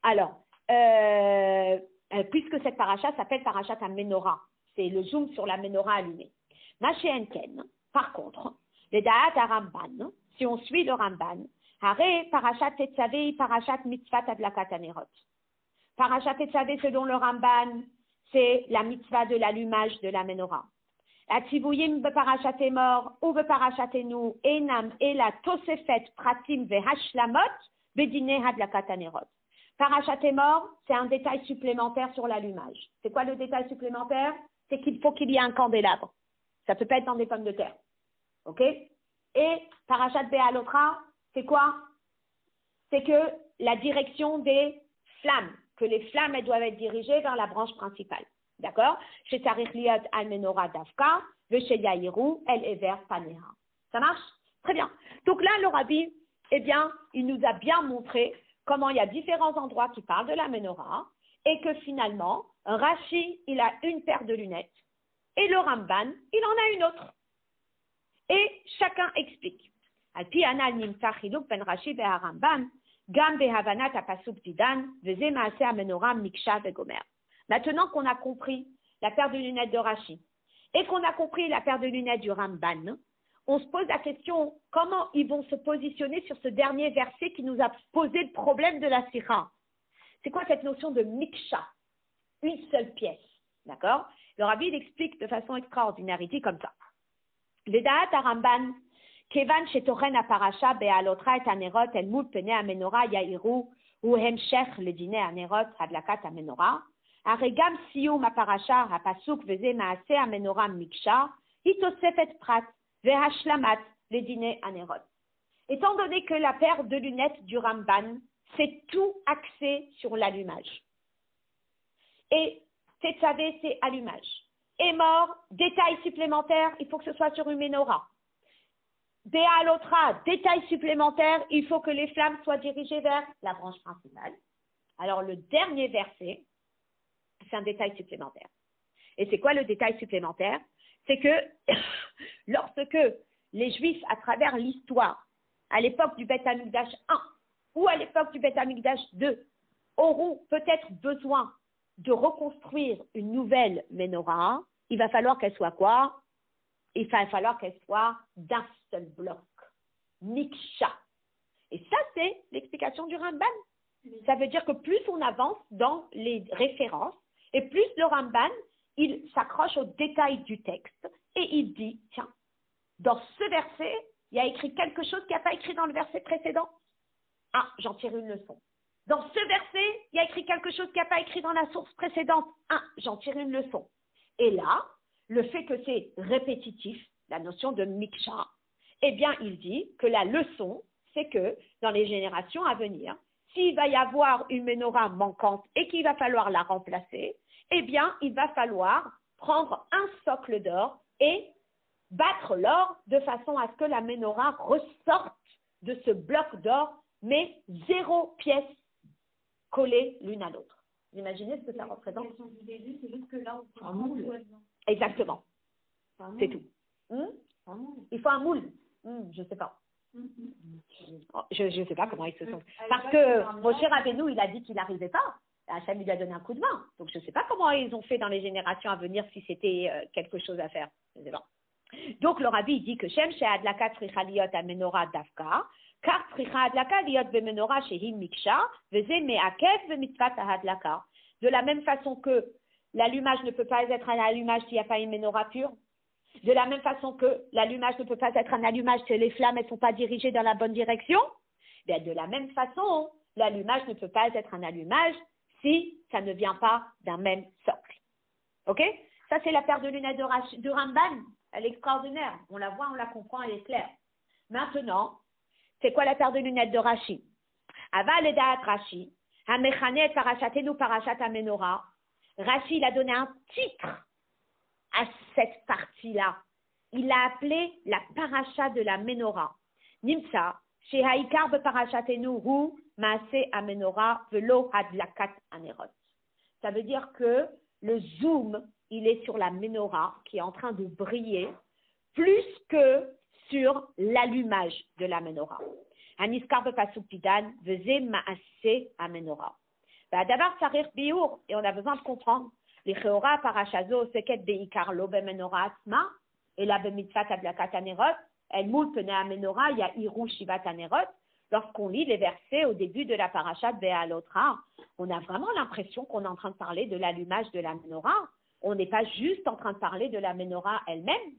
Speaker 1: Alors, puisque cette paracha s'appelle parachat menorah, c'est le zoom sur la menorah allumée. Machéenken, par contre, les da'at à Ramban, si on suit le Ramban, Hare parashat Tetzavé, parashat mitzvat adlakat anerot. Parashat Tetzavé, selon le Ramban, c'est la mitzvah de l'allumage de la menorah. Atzivuyim beparashat Emor ou beparashat Enu enam ela tosefet pratim vehashlamot bedine adlakat anerot. Parashat Emor, c'est un détail supplémentaire sur l'allumage. C'est quoi le détail supplémentaire? C'est qu'il faut qu'il y ait un candélabre. Ça peut pas être dans des pommes de terre. Ok? Et parashat Beha'alotra, c'est quoi? c'est que la direction des flammes, que les flammes, elles doivent être dirigées vers la branche principale. D'accord? Chez Tarich Liot al Menorah Davka, chez Yahiru, El Ever Panera. Ça marche? Très bien. Donc là, le rabbi, eh bien, il nous a bien montré comment il y a différents endroits qui parlent de la menorah et que finalement, Rashi, il a une paire de lunettes et le Ramban, il en a une autre. Et chacun explique. Alpi anal nimta chiluk ben Rashi veha Ramban, gam behavanat apasuk didan, veze maase amenorah miksha vegomer. Maintenant qu'on a compris la paire de lunettes de Rashi et qu'on a compris la paire de lunettes du Ramban, on se pose la question comment ils vont se positionner sur ce dernier verset qui nous a posé le problème de la sikha. C'est quoi cette notion de miksha? Une seule pièce. D'accord? Le rabbi il explique de façon extraordinaire. Il dit comme ça. Vedaat Ramban, kevan shetochen aparasha be'alotra et anerot el mul pene amenora yahiru ou hemshech le dine anerot hadlakat amenora. Aregam siyum aparasha hapasuk veze maase amenora miksha hitosefet prat vehashlamat le dine anerot. Étant donné que la paire de lunettes du Ramban, c'est tout axé sur l'allumage. Et Tetzavé, c'est allumage. Et mort, détail supplémentaire, il faut que ce soit sur une menorah. Béalotra, détail supplémentaire, il faut que les flammes soient dirigées vers la branche principale. Alors le dernier verset, c'est un détail supplémentaire. Et c'est quoi le détail supplémentaire? C'est que lorsque les Juifs, à travers l'histoire, à l'époque du Beth Amikdash 1 ou à l'époque du Beth Amikdash 2, auront peut-être besoin de reconstruire une nouvelle menorah, il va falloir qu'elle soit quoi? Il va falloir qu'elle soit d'un seul bloc. Miksha. Et ça, c'est l'explication du Ramban. Ça veut dire que plus on avance dans les références, et plus le Ramban, il s'accroche aux détails du texte, et il dit, tiens, dans ce verset, il y a écrit quelque chose qui n'y a pas écrit dans le verset précédent. Ah, j'en tire une leçon. Dans ce verset, il y a écrit quelque chose qui n'y a pas écrit dans la source précédente. Ah, j'en tire une leçon. Et là, le fait que c'est répétitif, la notion de miksha, eh bien, il dit que la leçon, c'est que dans les générations à venir, s'il va y avoir une menorah manquante et qu'il va falloir la remplacer, eh bien, il va falloir prendre un socle d'or et battre l'or de façon à ce que la menorah ressorte de ce bloc d'or, mais 0 pièce collées l'une à l'autre. Vous imaginez ce que ça représente?
Speaker 2: C'est juste que là, on un moule.
Speaker 1: Exactement. C'est tout. Il faut un moule. Je ne sais pas. Je ne sais pas comment ils se sont. Parce que Moshe Rabbeinu, il a dit qu'il n'arrivait pas. Hachem lui a donné un coup de main. Donc je ne sais pas comment ils ont fait dans les générations à venir si c'était quelque chose à faire. Je ne sais pas. Donc le rabbi dit que Shem she'adlaka tzricha liot al-menorah davka, car tzricha adlaka liot bemenorah shehi miksha, veze me'akev bemitzvat ha'adlaka. De la même façon que l'allumage ne peut pas être un allumage s'il n'y a pas une menorah pure, de la même façon que l'allumage ne peut pas être un allumage si les flammes ne sont pas dirigées dans la bonne direction, bien de la même façon, l'allumage ne peut pas être un allumage si ça ne vient pas d'un même socle. Ok? Ça, c'est la paire de lunettes de Ramban. Elle est extraordinaire. On la voit, on la comprend, elle est claire. Maintenant, c'est quoi la paire de lunettes de Rashi? Aval edaat Rashi, hamechane parachatenu parachat amenorah. Rashi, il a donné un titre à cette partie-là. Il l'a appelé la paracha de la menorah. Nimsa, chez Haïkar beparachatenu hu maase amenorah velo hadlakat anerot. Ça veut dire que le zoom, il est sur la menorah qui est en train de briller plus que sur l'allumage de la menorah. Aniskar bepasuk pidan veze maase amenorah. D'abord, sarir biur, et on a besoin de comprendre. Les chéora parachazo seket beikar lo bemenorah asma, et la bemitzvat adlakat anerot, el moul pene amenorah ya iru shivat anerot. Lorsqu'on lit les versets au début de la paracha de Béalotra, on a vraiment l'impression qu'on est en train de parler de l'allumage de la menorah. On n'est pas juste en train de parler de la menorah elle-même.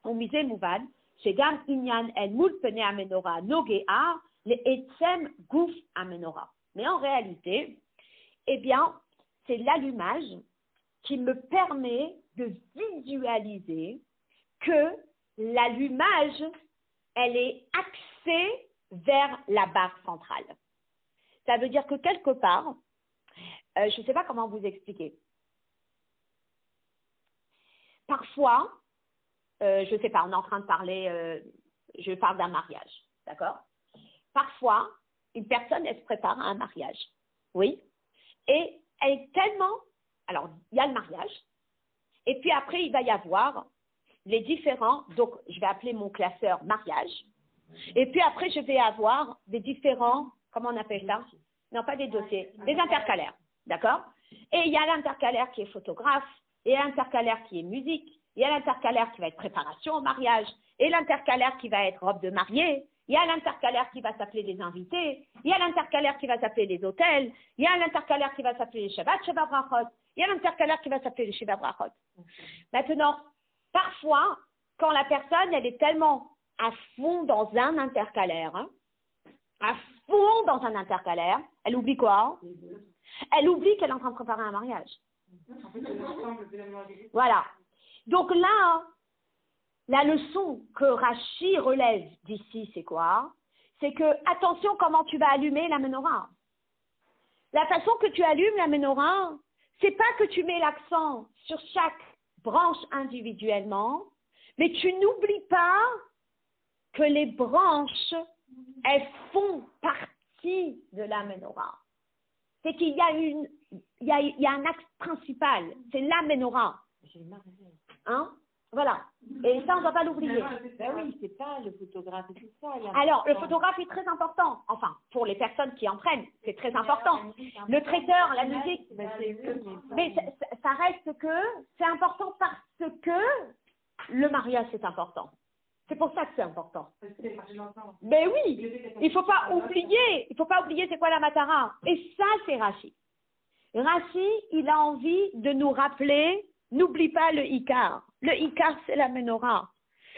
Speaker 1: On misait mouvad, chez Gam Inyan El Moul Pene Amenorah Nogea, le Etzem Gouf Amenorah. Mais en réalité, eh bien, c'est l'allumage qui me permet de visualiser que l'allumage, elle est axée vers la barre centrale. Ça veut dire que quelque part, je ne sais pas comment vous expliquer. Parfois, je ne sais pas, on est en train de parler, je parle d'un mariage, d'accord? Parfois, une personne, elle se prépare à un mariage, oui, et elle est tellement, alors, il y a le mariage, et puis après, il va y avoir les différents, donc je vais appeler mon classeur mariage, et puis après, je vais avoir des différents, comment on appelle ça? Non, pas des dossiers, des intercalaires, d'accord? Et il y a l'intercalaire qui est photographe, et l'intercalaire qui est musique, il y a l'intercalaire qui va être préparation au mariage, et l'intercalaire qui va être robe de mariée, il y a l'intercalaire qui va s'appeler les invités, il y a l'intercalaire qui va s'appeler les hôtels, il y a l'intercalaire qui va s'appeler les Shabbat, Sheva Brachot, il y a l'intercalaire qui va s'appeler les Sheva Brachot. Maintenant, parfois, quand la personne, elle est tellement à fond dans un intercalaire, hein, à fond dans un intercalaire, elle oublie quoi? Elle oublie qu'elle est en train de préparer un mariage. Voilà. Donc là, la leçon que Rashi relève d'ici, c'est quoi? C'est que, attention comment tu vas allumer la menorah. La façon que tu allumes la menorah, c'est pas que tu mets l'accent sur chaque branche individuellement, mais tu n'oublies pas que les branches, elles font partie de la menorah. C'est qu'il y a il y a un axe principal, c'est la menorah. Hein? Voilà. Et ça, on ne doit pas l'oublier.
Speaker 2: Ben oui, c'est pas le photographe et tout ça.
Speaker 1: Alors, le photographe est très important. Enfin, pour les personnes qui en prennent, c'est très important. Le traiteur, la musique, mais ça reste que c'est important parce que le mariage, c'est important. C'est pour ça que c'est important. Mais oui, il faut pas oublier c'est quoi la matara. Et ça, c'est Rashi. Rashi, il a envie de nous rappeler, n'oublie pas le Ikar. Le Ikar, c'est la menorah.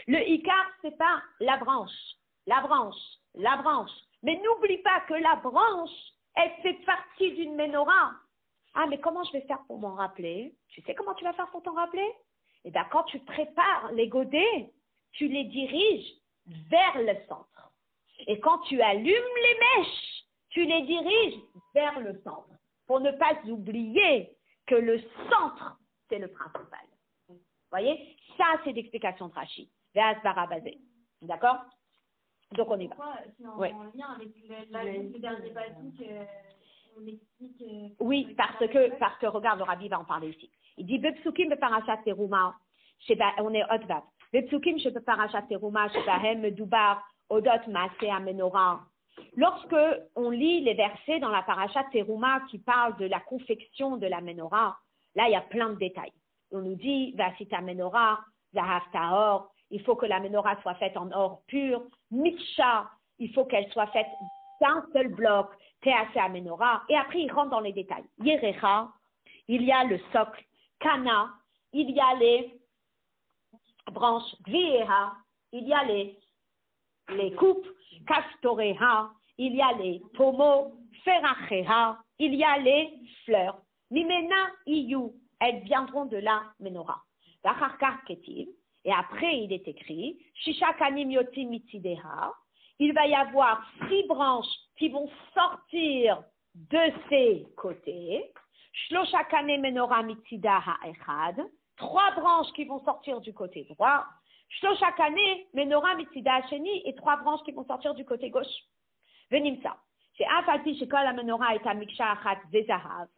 Speaker 1: Le Ikar, c'est pas la branche. Mais n'oublie pas que la branche, elle fait partie d'une menorah. Ah, mais comment je vais faire pour m'en rappeler? Tu sais comment tu vas faire pour t'en rappeler? Eh bien, quand tu prépares les godets, tu les diriges vers le centre. Et quand tu allumes les mèches, tu les diriges vers le centre. Pour ne pas oublier que le centre, c'est le principal. Vous voyez? Ça, c'est l'explication de Rashi. D'accord? Donc, on y va.
Speaker 2: Pourquoi, c'est en lien avec le dernier basique, on explique...
Speaker 1: Oui, parce que, regarde, le Rabbi va en parler ici. Il dit, Bepsukim beparashat teruma, on est Otvav. Bepsukim beparashat teruma, shebahem medubar, odot maaseh amenorah. Lorsque on lit les versets dans la parashat Teruma qui parlent de la confection de la menorah, là, il y a plein de détails. On nous dit, Vasita menorah, zahav tahor, il faut que la menorah soit faite en or pur. Miksha, il faut qu'elle soit faite d'un seul bloc. Teasea menorah. Et après, il rentre dans les détails. Yerecha, il y a le socle. Kana, il y a les branches. Gvieha, il y a les coupes. Kastoreha, il y a les pommeaux. Feracheha, il y a les fleurs. Mimena iyu, elles viendront de la menorah. Vacharkar ketiv. Et après, il est écrit, Shisha kanim yotim mitzideha, il va y avoir 6 branches qui vont sortir de ces côtés, Shlosha kane menorah mitzida ha'echad, 3 branches qui vont sortir du côté droit, Shlosha kane menorah mitzida ha'sheni, et 3 branches qui vont sortir du côté gauche. Venimsa, chez Afalpi shekol la menorah et amiksha achat zezahav,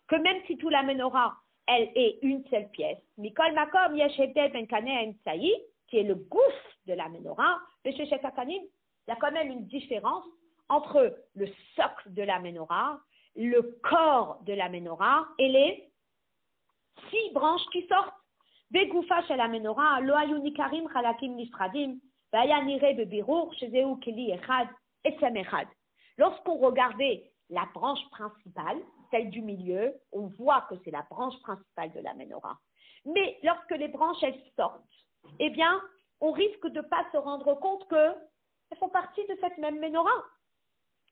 Speaker 1: que même si tout la menorah elle est une seule pièce. Mikol makom yesh hebdel ben kaneh ensaï, qui est le gouffre de la menorah, le shechet akanim, il y a quand même une différence entre le socle de la menorah, le corps de la menorah et les 6 branches qui sortent. Begoufa shel la menorah, lo hayu nikarim chalakim nifradim, vaya nire bebirur, shezeu keli echad, etzem echad. Lorsqu'on regardait la branche principale, celle du milieu, on voit que c'est la branche principale de la menorah. Mais lorsque les branches, elles sortent, eh bien, on risque de ne pas se rendre compte qu'elles font partie de cette même menorah.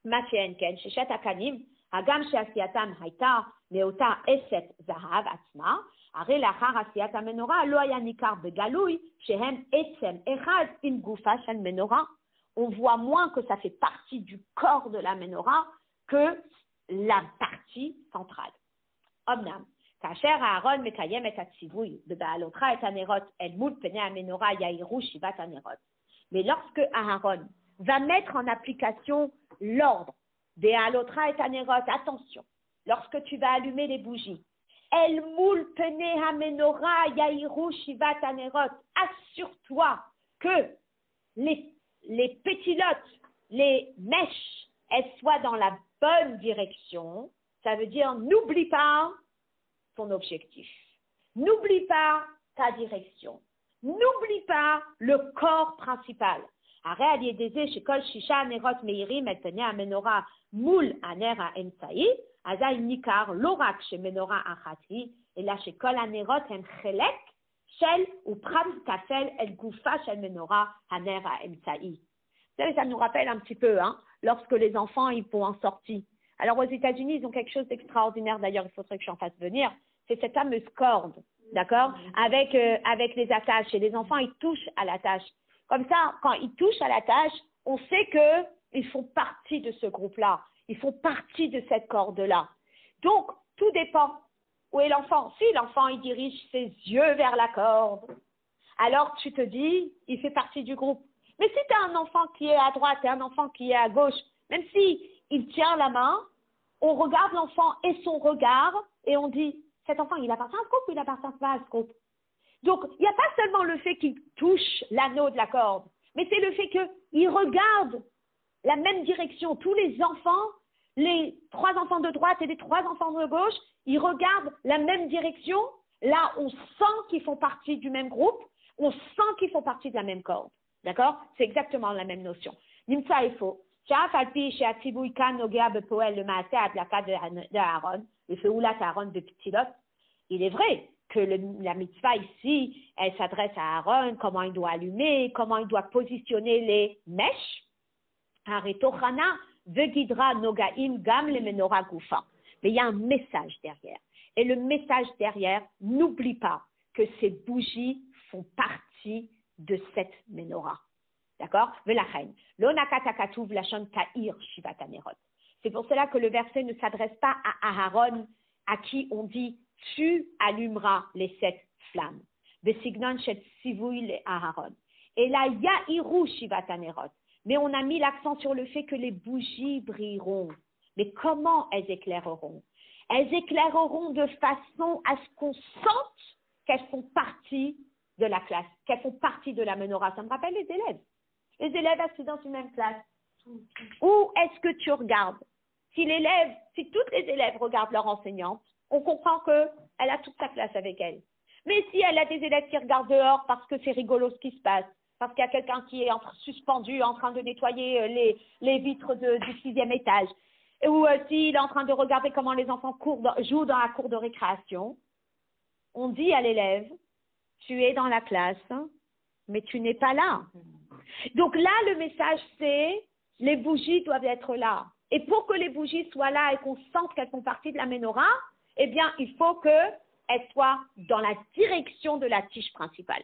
Speaker 1: Macheenken, sheshet akanim, hagam sheasiatam haita, meota eset zahav atzma, are lachar asiat menorah, lo haya nikar begalui, shehem etzem echad im gufa shel menorah. on voit moins que ça fait partie du corps de la menorah que la partie centrale. Omnam, כאשר אהרון מקיים את הציווי בבעלותך את הנרות אל מול פני המנורה יאירו שבעת הנרות. Mais lorsque Aaron va mettre en application l'ordre Be'alotcha et hanerot, attention, lorsque tu vas allumer les bougies, El moul pene hamenora yahiru shivat hanerot, assure-toi que les pétilotes, les mèches, elles soient dans la bonne direction. Ça veut dire, n'oublie pas ton objectif. N'oublie pas ta direction. N'oublie pas le corps principal. הרי על ידי זה שכל 6 הנרות מאירים את פני המנורה מול הנר האמצעי, אזי ניכר לא רק שמנורה אחת היא, אלא שכל הנרות הם חלק של ופרט כפל אל גופה של מנורה הנר האמצעי. Ça nous rappelle un petit peu, lorsque les enfants ils vont en sortie. Alors aux États-Unis, ils ont quelque chose d'extraordinaire, d'ailleurs il faudrait que j'en fasse venir, c'est cette fameuse corde, d'accord, avec les attaches, et les enfants ils touchent à l'attache. Comme ça, quand ils touchent à la tâche, on sait qu'ils font partie de ce groupe-là. Ils font partie de cette corde-là. Donc, tout dépend. Où est l'enfant? Si l'enfant, il dirige ses yeux vers la corde, alors tu te dis, il fait partie du groupe. Mais si tu as un enfant qui est à droite et un enfant qui est à gauche, même si il tient la main, on regarde l'enfant et son regard et on dit, cet enfant, il appartient à ce groupe ou il appartient pas à ce groupe? Donc, il n'y a pas seulement le fait qu'il touche l'anneau de la corde, mais c'est le fait qu'il regarde la même direction. Tous les enfants, les 3 enfants de droite et les 3 enfants de gauche, ils regardent la même direction. Là, on sent qu'ils font partie du même groupe, on sent qu'ils font partie de la même corde. D'accord? C'est exactement la même notion. Nimsa il faut. Il est vrai que la mitzvah ici, elle s'adresse à Aaron, comment il doit allumer, comment il doit positionner les mèches. Mais il y a un message derrière. Et le message derrière, n'oublie pas que ces bougies font partie de cette menorah. D'accord? C'est pour cela que le verset ne s'adresse pas à Aaron, à qui on dit tu allumeras les 7 flammes. Et là, ya'iru shivat hanerot. Mais on a mis l'accent sur le fait que les bougies brilleront. Mais comment elles éclaireront? Elles éclaireront de façon à ce qu'on sente qu'elles font partie de la classe, qu'elles font partie de la menorah. Ça me rappelle les élèves. Les élèves assis dans une même classe. Où est-ce que tu regardes? Si toutes les élèves regardent leur enseignante, on comprend qu'elle a toute sa classe avec elle. Mais si elle a des élèves qui regardent dehors parce que c'est rigolo ce qui se passe, parce qu'il y a quelqu'un qui est suspendu en train de nettoyer les vitres du 6e étage, ou s'il est en train de regarder comment les enfants jouent dans la cour de récréation, on dit à l'élève, tu es dans la classe, mais tu n'es pas là. Donc là, le message c'est, les bougies doivent être là. Et pour que les bougies soient là et qu'on sente qu'elles font partie de la menorah, eh bien, il faut qu'elles soient dans la direction de la tige principale.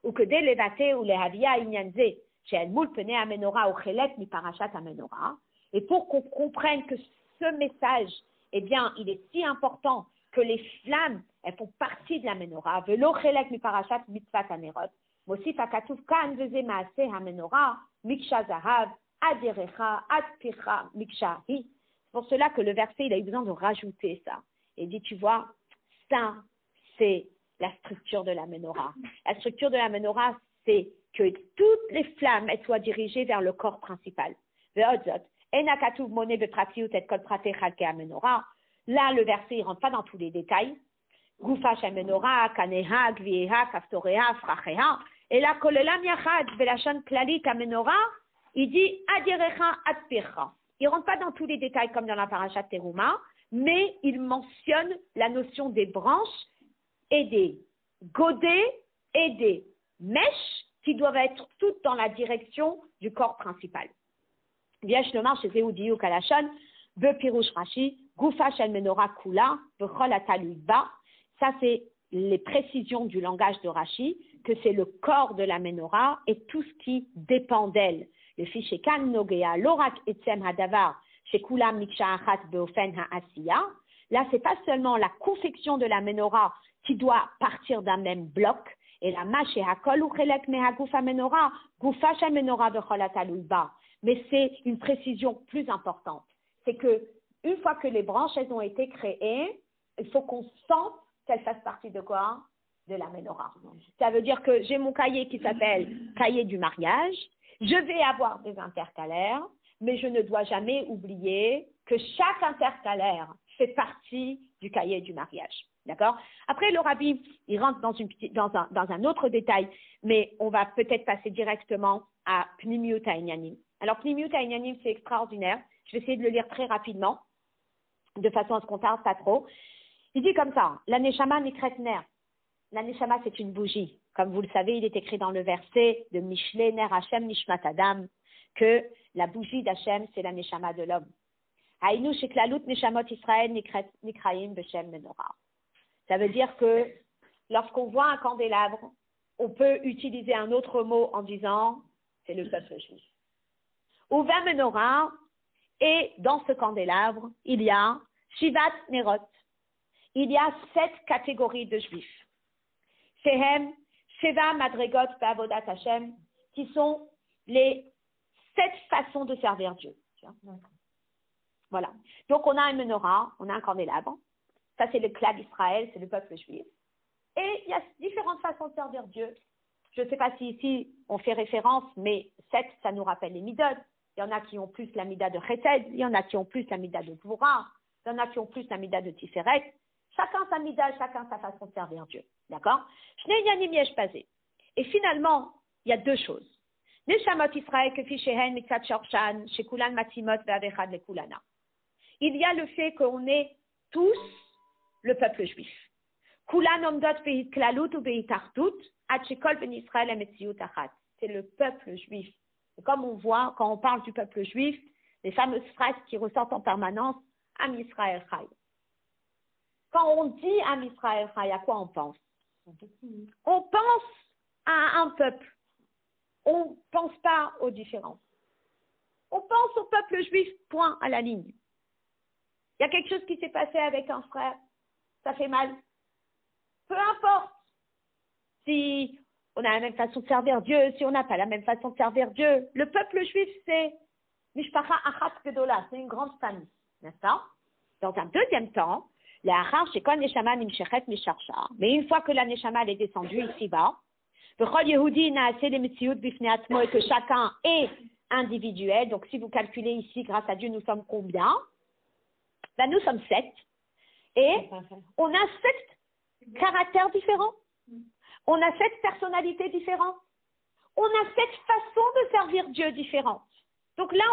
Speaker 1: Ou que dès les vatés ou les havia inyanze, chez El Moul Pene Amenora ou Chelek mi Parashat Amenora, et pour qu'on comprenne que ce message, eh bien, il est si important que les flammes, elles font partie de la menorah, velo Chelek mi Parashat Mitzvat Hanerot, Mosif Akatuv Kan Veze Maase Hamenora, Miksha Zahav, Adirecha, Adpicha, Miksha Hi. C'est pour cela que le verset, il a eu besoin de rajouter ça. Et dit, tu vois, ça, c'est la structure de la menorah. La structure de la menorah, c'est que toutes les flammes, elles soient dirigées vers le corps principal. Là, le verset, il ne rentre pas dans tous les détails. Goufa shel menorah, kaneha, gvieha, kaftoreha, frachéha. Et là, kolelam yachad, velachon klalit à menorah, il dit, adirecha, adpircha. Il ne rentre pas dans tous les détails comme dans la parashat Teruma, mais il mentionne la notion des branches et des godets et des mèches qui doivent être toutes dans la direction du corps principal. Viesh lomar chez Zéoudiou Kalachon, Be Pirouche Rashi, Goufa Shel Menorah Kula, Bechol Ataludba. Ça, c'est les précisions du langage de Rashi, que c'est le corps de la menorah et tout ce qui dépend d'elle. Le fichier kan nogea lorak etzem hadavar chez kulam miksha achat beofen haasiya. Là, c'est pas seulement la confection de la menorah qui doit partir d'un même bloc. Et la mâche et hakol ou chelek mehagufa menorah, gufa shel menorah bechol hatalui ba. Mais c'est une précision plus importante. C'est que une fois que les branches elles ont été créées, il faut qu'on sente qu'elles fassent partie de quoi? De la menorah. Ça veut dire que j'ai mon cahier qui s'appelle cahier du mariage. Je vais avoir des intercalaires, mais je ne dois jamais oublier que chaque intercalaire fait partie du cahier du mariage. D'accord? Après, le rabbi, il rentre dans un autre détail, mais on va peut-être passer directement à Pnimiut HaInyanim. Alors, Pnimiut HaInyanim, c'est extraordinaire. Je vais essayer de le lire très rapidement, de façon à ce qu'on tarde pas trop. Il dit comme ça, la Neshama Nikret Ner. La Neshama, c'est une bougie. Comme vous le savez, il est écrit dans le verset de Mishle Ner Hashem Nishmat Adam que la bougie d'Hashem, c'est la Neshama de l'homme. Haïnu Sheklalut Neshamot Israël Nikraim Beshem Menorah. Ça veut dire que lorsqu'on voit un candélabre, on peut utiliser un autre mot en disant c'est le peuple juif. Ouva Menorah, et dans ce candélabre, il y a Shivat Nerot. Il y a 7 catégories de juifs. Sehem, Sheva Madregot Ba'avodat Hashem, qui sont les 7 façons de servir Dieu. Voilà. Donc, on a un menorah, on a un candélabre. Ça, c'est le clan d'Israël, c'est le peuple juif. Et il y a différentes façons de servir Dieu. Je ne sais pas si ici, on fait référence, mais 7, ça nous rappelle les midot. Il y en a qui ont plus la mida de Chesed, il y en a qui ont plus la mida de Gvura, il y en a qui ont plus la mida de Tiferet. Chacun sa mida, chacun sa façon de servir Dieu. D'accord? Shnei yanim yesh basé. Et finalement, il y a 2 choses. Neshamot Israël kefi shehen mitzat shorshan shekulan matimot ve'avechad lekulana. Il y a le fait qu'on est tous le peuple juif. Kulan omdot be'itklalut ou be'itartut ad shekol ben Israël emetziut achat. C'est le peuple juif. Et comme on voit, quand on parle du peuple juif, les fameuses phrases qui ressortent en permanence, Am Israël Chai. Quand on dit Am Israël Chai, à quoi on pense? On pense à un peuple. On ne pense pas aux différences. On pense au peuple juif, point à la ligne. Il y a quelque chose qui s'est passé avec un frère, ça fait mal. Peu importe si on a la même façon de servir Dieu, si on n'a pas la même façon de servir Dieu. Le peuple juif, c'est Mishpacha Achat Gedola, c'est une grande famille, n'est-ce pas? Dans un deuxième temps, la Achar Shekol Neshama Nimshechet Misharcha. Mais une fois que la Neshama est descendue ici-bas, V'chol Yehudi Naaseh Lemetziut Bifnei Atzmo, et que chacun est individuel. Donc si vous calculez ici, grâce à Dieu, nous sommes combien? Ben, nous sommes 7. Et on a 7 caractères différents. On a 7 personnalités différentes. On a 7 façons de servir Dieu différentes. Donc là,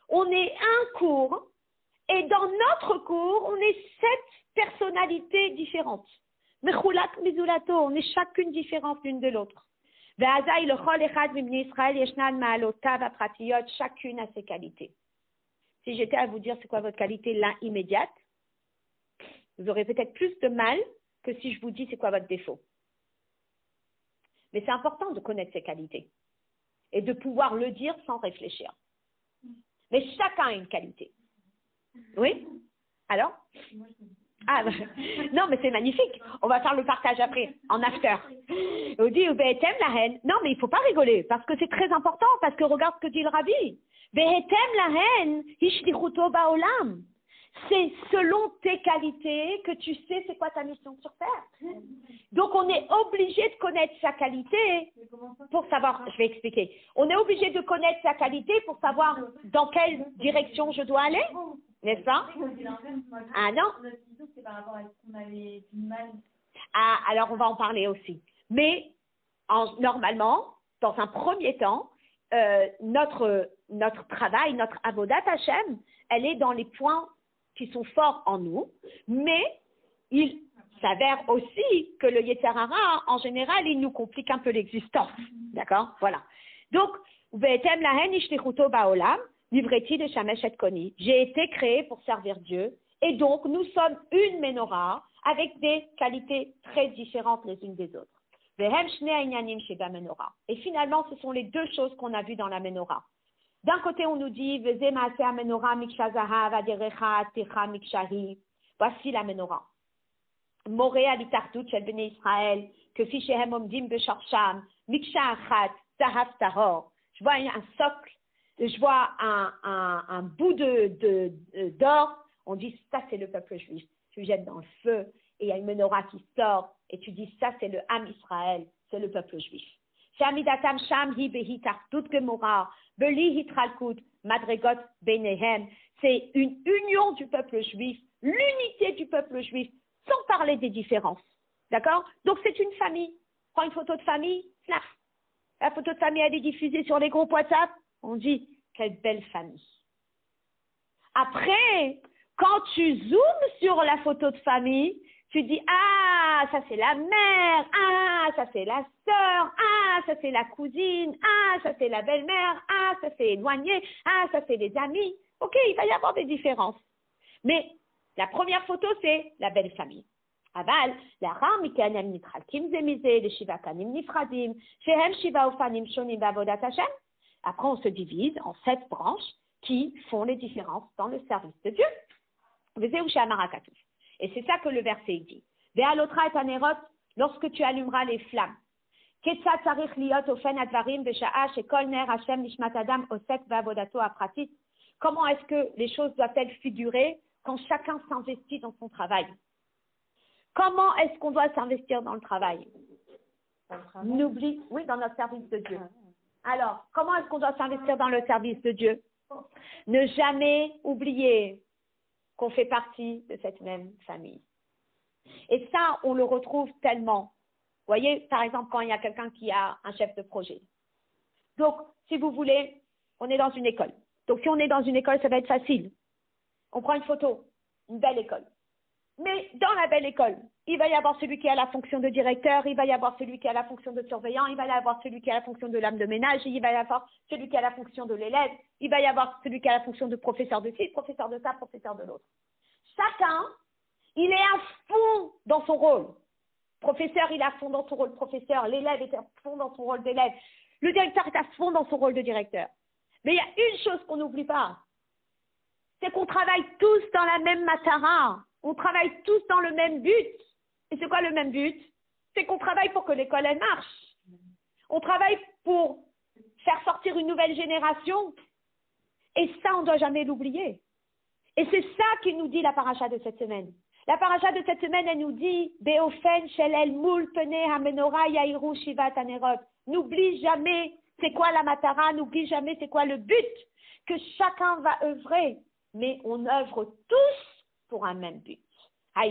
Speaker 1: on est un cours, et dans notre cours, on est 7 personnalités différentes. Mechulat mizulato, on est chacune différente l'une de l'autre. Ve'azai lechol echad mibnei Israël yeshnan ma'alotav apratiyot, chacune a ses qualités. Si j'étais à vous dire c'est quoi votre qualité là immédiate, vous aurez peut-être plus de mal que si je vous dis c'est quoi votre défaut. Mais c'est important de connaître ses qualités et de pouvoir le dire sans réfléchir. Mais chacun a une qualité. Oui? Alors? Ah, non, mais c'est magnifique. On va faire le partage après, en after. On dit, Behetem la haine. Non, mais il ne faut pas rigoler, parce que c'est très important, parce que regarde ce que dit le rabbi. Behetem la haine, ishlichuto ba'olam. C'est selon tes qualités que tu sais c'est quoi ta mission sur Terre. Donc, on est obligé de connaître sa qualité pour savoir, je vais expliquer. On est obligé de connaître sa qualité pour savoir dans quelle direction je dois aller, n'est-ce pas? Ah non? Ah, alors on va en parler aussi. Mais, normalement, dans un premier temps, notre travail, notre avodat Hashem, elle est dans les points qui sont forts en nous, mais il s'avère aussi que le Yetzer Hara, en général, il nous complique un peu l'existence. D'accord? Voilà. Donc, Ve'etem lahen ishlichuto ba'olam, livreti de shamesh et koni. J'ai été créé pour servir Dieu, et donc nous sommes une menorah avec des qualités très différentes les unes des autres. Vehem shnei inyanim sheba menorah. Et finalement, ce sont les deux choses qu'on a vues dans la menorah. D'un côté, on nous dit, Veze maaseh menorah miksha zahav adirecha ticha mikshahi. Voici la menorah. Moreh alitartut shel bnei Israël, que fichehem omdim beshorsham, miksha achat, zahav tahor. Je vois un socle, je vois un bout d'or. On dit, ça c'est le peuple juif. Tu le jettes dans le feu et il y a une menorah qui sort et tu dis, ça c'est le Ham Israël, c'est le peuple juif. Shamidatam sham hi behi tartut gemora, beli hitralkut, madregot benehem. C'est une union du peuple juif, l'unité du peuple juif, sans parler des différences. D'accord? Donc c'est une famille. Prends une photo de famille, snap. La photo de famille, elle est diffusée sur les groupes WhatsApp. On dit, quelle belle famille. Après, quand tu zoomes sur la photo de famille, tu dis, ah, ça c'est la mère, ah, ça c'est la sœur, ah, ça c'est la cousine, ah, ça c'est la belle-mère, ah, ça c'est éloigné, ah, ça c'est les amis. Ok, il va y avoir des différences. Mais la première photo, c'est la belle famille. Aval, לאחר מכן הם מתחלקים זה מזה לשבעה פנים נפרדים, שהם שבעה אופנים שונים בעבודת השם. Après, on se divise en 7 branches qui font les différences dans le service de Dieu. Et c'est ça que le verset dit. Ve'alotra et anerot, lorsque tu allumeras les flammes. Ketzat tzarich liot ofen advarim besha'a shekol ner Hashem nishmat adam osek ve'avodato apratit. Comment est-ce que les choses doivent-elles figurer quand chacun s'investit dans son travail? Comment est-ce qu'on doit s'investir dans le travail? N'oublie, oui, dans notre service de Dieu. Alors, comment est-ce qu'on doit s'investir dans le service de Dieu? Ne jamais oublier qu'on fait partie de cette même famille. Et ça, on le retrouve tellement. Vous voyez, par exemple, quand il y a quelqu'un qui a un chef de projet. Donc, si vous voulez, on est dans une école. Donc, si on est dans une école, ça va être facile. On prend une photo, une belle école. Mais dans la belle école, il va y avoir celui qui a la fonction de directeur, il va y avoir celui qui a la fonction de surveillant, il va y avoir celui qui a la fonction de l'âme de ménage, il va y avoir celui qui a la fonction de l'élève, il va y avoir celui qui a la fonction de professeur de ci, professeur de ça, professeur de l'autre. Chacun, il est à fond dans son rôle. Professeur, il est à fond dans son rôle de professeur, l'élève est à fond dans son rôle d'élève, le directeur est à fond dans son rôle de directeur. Mais il y a une chose qu'on n'oublie pas, c'est qu'on travaille tous dans la même matara. On travaille tous dans le même but. Et c'est quoi le même but? C'est qu'on travaille pour que l'école, elle marche. On travaille pour faire sortir une nouvelle génération. Et ça, on ne doit jamais l'oublier. Et c'est ça qu'il nous dit la paracha de cette semaine. La paracha de cette semaine, elle nous dit Beofen shelel mul pene hamenora yairu shivat anerot. N'oublie jamais c'est quoi la matara, n'oublie jamais c'est quoi le but. Que chacun va œuvrer. Mais on œuvre tous pour un même but. Ce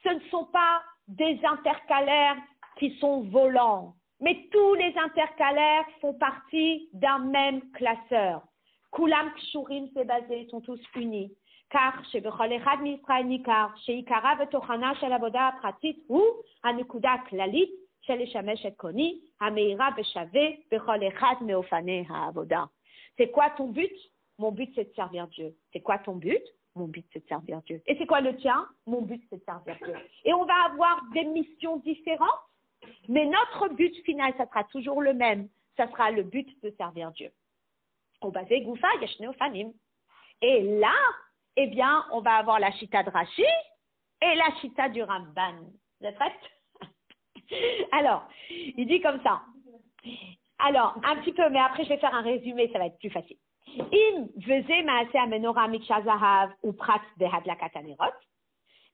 Speaker 1: ne sont pas des intercalaires qui sont volants, mais tous les intercalaires font partie d'un même classeur. Kulam kshurim, c'est basé, sont tous unis. Car chez Bechol Echad Misraël Nikar, chez Ikara Vetochana shel Avoda Pratit ou Anikuda Klalit. C'est quoi ton but? Mon but, c'est de servir Dieu. C'est quoi ton but? Mon but, c'est de servir Dieu. Et c'est quoi le tien? Mon but, c'est de servir Dieu. Et on va avoir des missions différentes, mais notre but final, ça sera toujours le même. Ça sera le but de servir Dieu. Et là, eh bien, on va avoir la chita de Rashi et la chita du Ramban. Vous êtes prêtes? Alors, il dit comme ça. Alors, un petit peu, mais après je vais faire un résumé, ça va être plus facile. Im veze maaseh amenora miksha zahav ou prat behadlakat hanerot.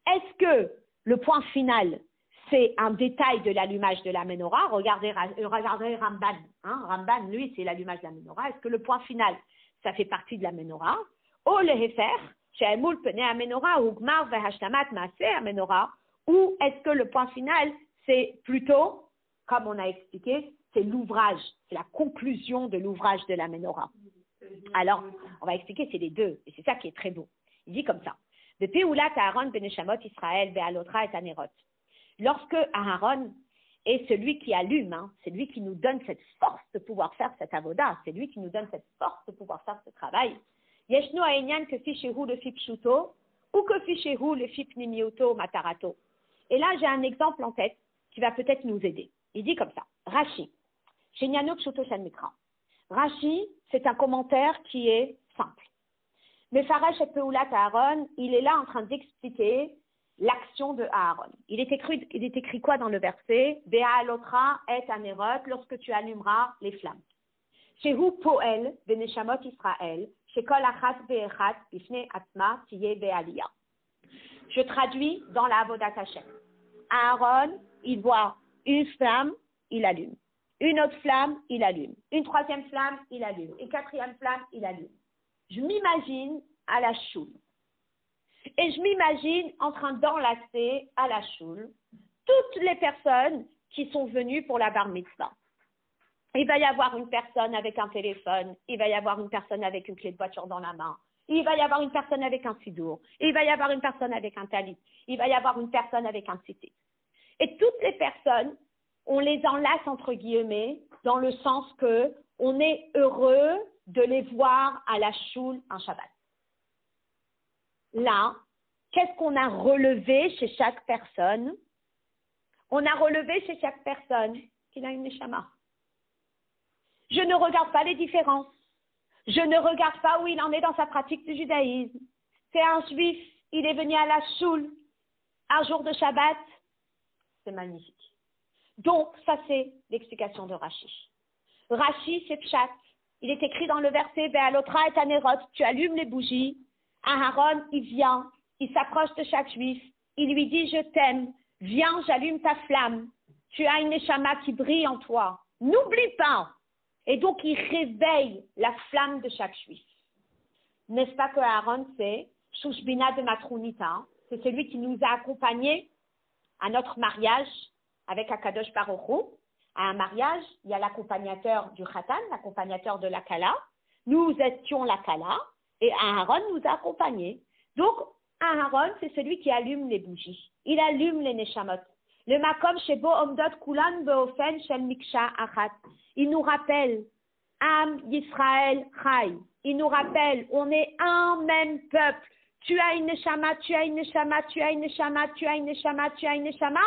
Speaker 1: Est-ce que le point final, c'est un détail de l'allumage de la menorah? Regardez Ramban. Ramban, lui, c'est l'allumage de la menorah. Est-ce que le point final, ça fait partie de la menorah? O lehefer, she'emul pene amenora ou gmar vehashtamat maaseh amenora. Ou est-ce que le point final, c'est plutôt, comme on a expliqué, c'est l'ouvrage, c'est la conclusion de l'ouvrage de la menorah. Alors, on va expliquer, c'est les deux, et c'est ça qui est très beau. Il dit comme ça. De Péoulat Aaron beneshamot Israël be'alotra et anerot. Lorsque Aaron est celui qui allume, c'est lui qui nous donne cette force de pouvoir faire cette avoda, c'est lui qui nous donne cette force de pouvoir faire ce travail. Yeshno ha'inyan kefi shehu lefi pshuto, ou que fichehu le fipnimioto matarato. Et là, j'ai un exemple en tête qui va peut-être nous aider. Il dit comme ça, Rashi, chez Nyano Pshuto Shan Mikra. Rashi, c'est un commentaire qui est simple. Mais Farash et Peulat Aaron, il est là en train d'expliquer l'action de Aaron. Il est écrit quoi dans le verset? Be'alotra et anerot, lorsque tu allumeras les flammes. Shehu poel beneshamot Israël, shekol achat be'echat bifne atma tiye be'aliyah. Je traduis dans la Avodat Hashem. Aaron, il voit une flamme, il allume. Une autre flamme, il allume. Une troisième flamme, il allume. Une quatrième flamme, il allume. Je m'imagine à la choule. Et je m'imagine en train d'enlacer à la choule toutes les personnes qui sont venues pour la bar mitzvah. Il va y avoir une personne avec un téléphone, il va y avoir une personne avec une clé de voiture dans la main, il va y avoir une personne avec un sidour, il va y avoir une personne avec un talit, il va y avoir une personne avec un tzitzit. Et toutes les personnes, on les enlace entre guillemets dans le sens que on est heureux de les voir à la choule un Shabbat. Là, qu'est-ce qu'on a relevé chez chaque personne? On a relevé chez chaque personne qu'il a une neshama. Je ne regarde pas les différences. Je ne regarde pas où il en est dans sa pratique du judaïsme. C'est un juif, il est venu à la choule un jour de Shabbat. C'est magnifique. Donc, ça c'est l'explication de Rashi. Rashi, c'est Pshat. Il est écrit dans le verset, Be'alotra et anerot, tu allumes les bougies. Aaron, il vient, il s'approche de chaque juif, il lui dit, je t'aime, viens, j'allume ta flamme. Tu as une neshama qui brille en toi. N'oublie pas. Et donc, il réveille la flamme de chaque juif. N'est-ce pas que Aaron, c'est Shushbina de Matronita, c'est celui qui nous a accompagnés à notre mariage avec Akadosh Baruch Hu. À un mariage, il y a l'accompagnateur du Khatan, l'accompagnateur de la Kala. Nous étions la Kala et Aaron nous a accompagnés. Donc, Aaron, c'est celui qui allume les bougies. Il allume les neshamot. Le makom shebo omdot kulan beofen shel miksha achat. Il nous rappelle, Am Yisrael Chai. Il nous rappelle, on est un même peuple. Tu as une neshama, tu as une neshama, tu as une neshama, tu as une neshama, tu as une neshama.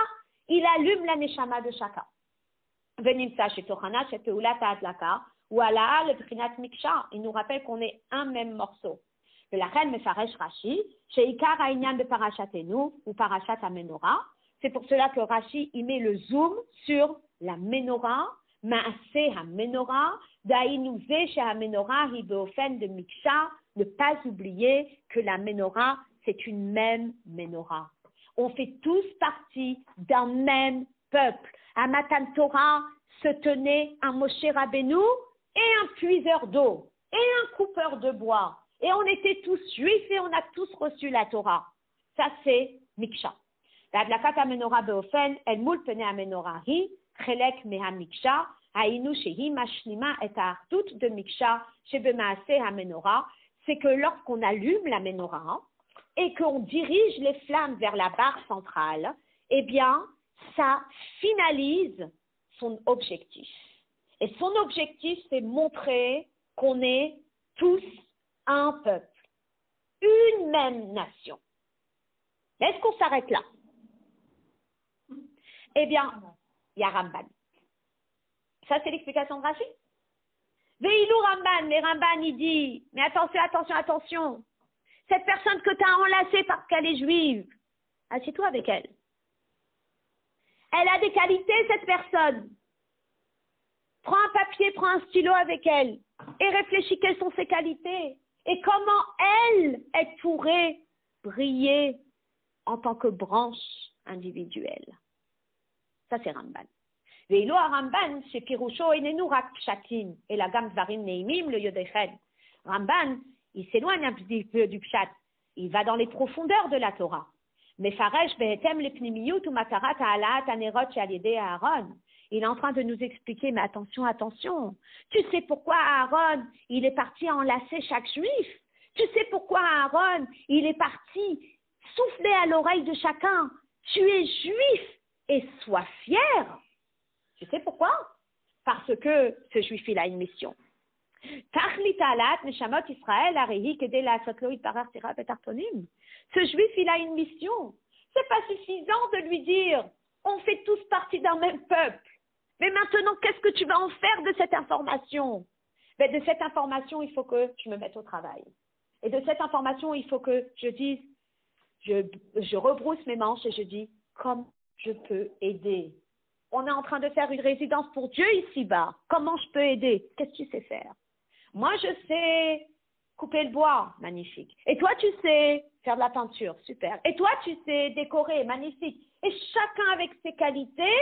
Speaker 1: Il allume la neshama de chacun. Venimsa chez Tochana, chez Peulat Adlaka, ou Ala le Brinat Miksha. Il nous rappelle qu'on est un même morceau. La reine Mefaresh Rashi, chez Ikar Aïnyan de Parachatenu, ou Parachat Amenora. C'est pour cela que Rashi, il met le zoom sur la menorah, Maaseh HaMenorah, Daïnouze chez HaMenorah, Hibeofen de Miksha, ne pas oublier que la menorah, c'est une même menorah. On fait tous partie d'un même peuple. À Matan Torah se tenait un Moshe Rabbeinu et un puiseur d'eau et un coupeur de bois. Et on était tous juifs et on a tous reçu la Torah. Ça, c'est Miksha. L'adlakat amenora beofen, el moul pene amenora hi, chelek meha Miksha, hainu shehi mashlima et artut de Miksha, shebemaase amenora. C'est que lorsqu'on allume la menorah et qu'on dirige les flammes vers la barre centrale, eh bien, ça finalise son objectif. Et son objectif, c'est montrer qu'on est tous un peuple, une même nation. Est-ce qu'on s'arrête là? Eh bien, il y a Ramban. Ça, c'est l'explication de Rashi. Veilou Ramban, mais Ramban, il dit, mais attention, attention, attention. Cette personne que tu as enlacée parce qu'elle est juive, assieds-toi avec elle. Elle a des qualités, cette personne. Prends un papier, prends un stylo avec elle et réfléchis quelles sont ses qualités et comment elle pourrait briller en tant que branche individuelle. Ça, c'est Ramban. Veilo à Ramban, c'est Pirusho et Nenourak Pshatin et la gamme Varim Neimim, le Yodeched. Ramban, il s'éloigne un petit peu du Pshat. Il va dans les profondeurs de la Torah. Mais Faresh behetem le pnimiyut ou matarat ha'alaat anerot she'al-yedei Aaron. Il est en train de nous expliquer, mais attention, attention. Tu sais pourquoi Aaron, il est parti enlacer chaque juif? Tu sais pourquoi Aaron, il est parti souffler à l'oreille de chacun? Tu es juif et sois fier. Tu sais pourquoi? Parce que ce juif, il a une mission. Tachlit alat neshamot Israël arehi kedei la'asot lo yitbarach tira betartonim. Ce juif, il a une mission. C'est pas suffisant de lui dire, on fait tous partie d'un même peuple. Mais maintenant, qu'est-ce que tu vas en faire de cette information? Ben, de cette information, il faut que je me mette au travail. Et de cette information, il faut que je dise, je rebrousse mes manches et je dis, comment je peux aider? On est en train de faire une résidence pour Dieu ici-bas. Comment je peux aider? Qu'est-ce que tu sais faire? Moi, je sais couper le bois, magnifique. Et toi, tu sais faire de la peinture, super. Et toi, tu sais décorer, magnifique. Et chacun avec ses qualités,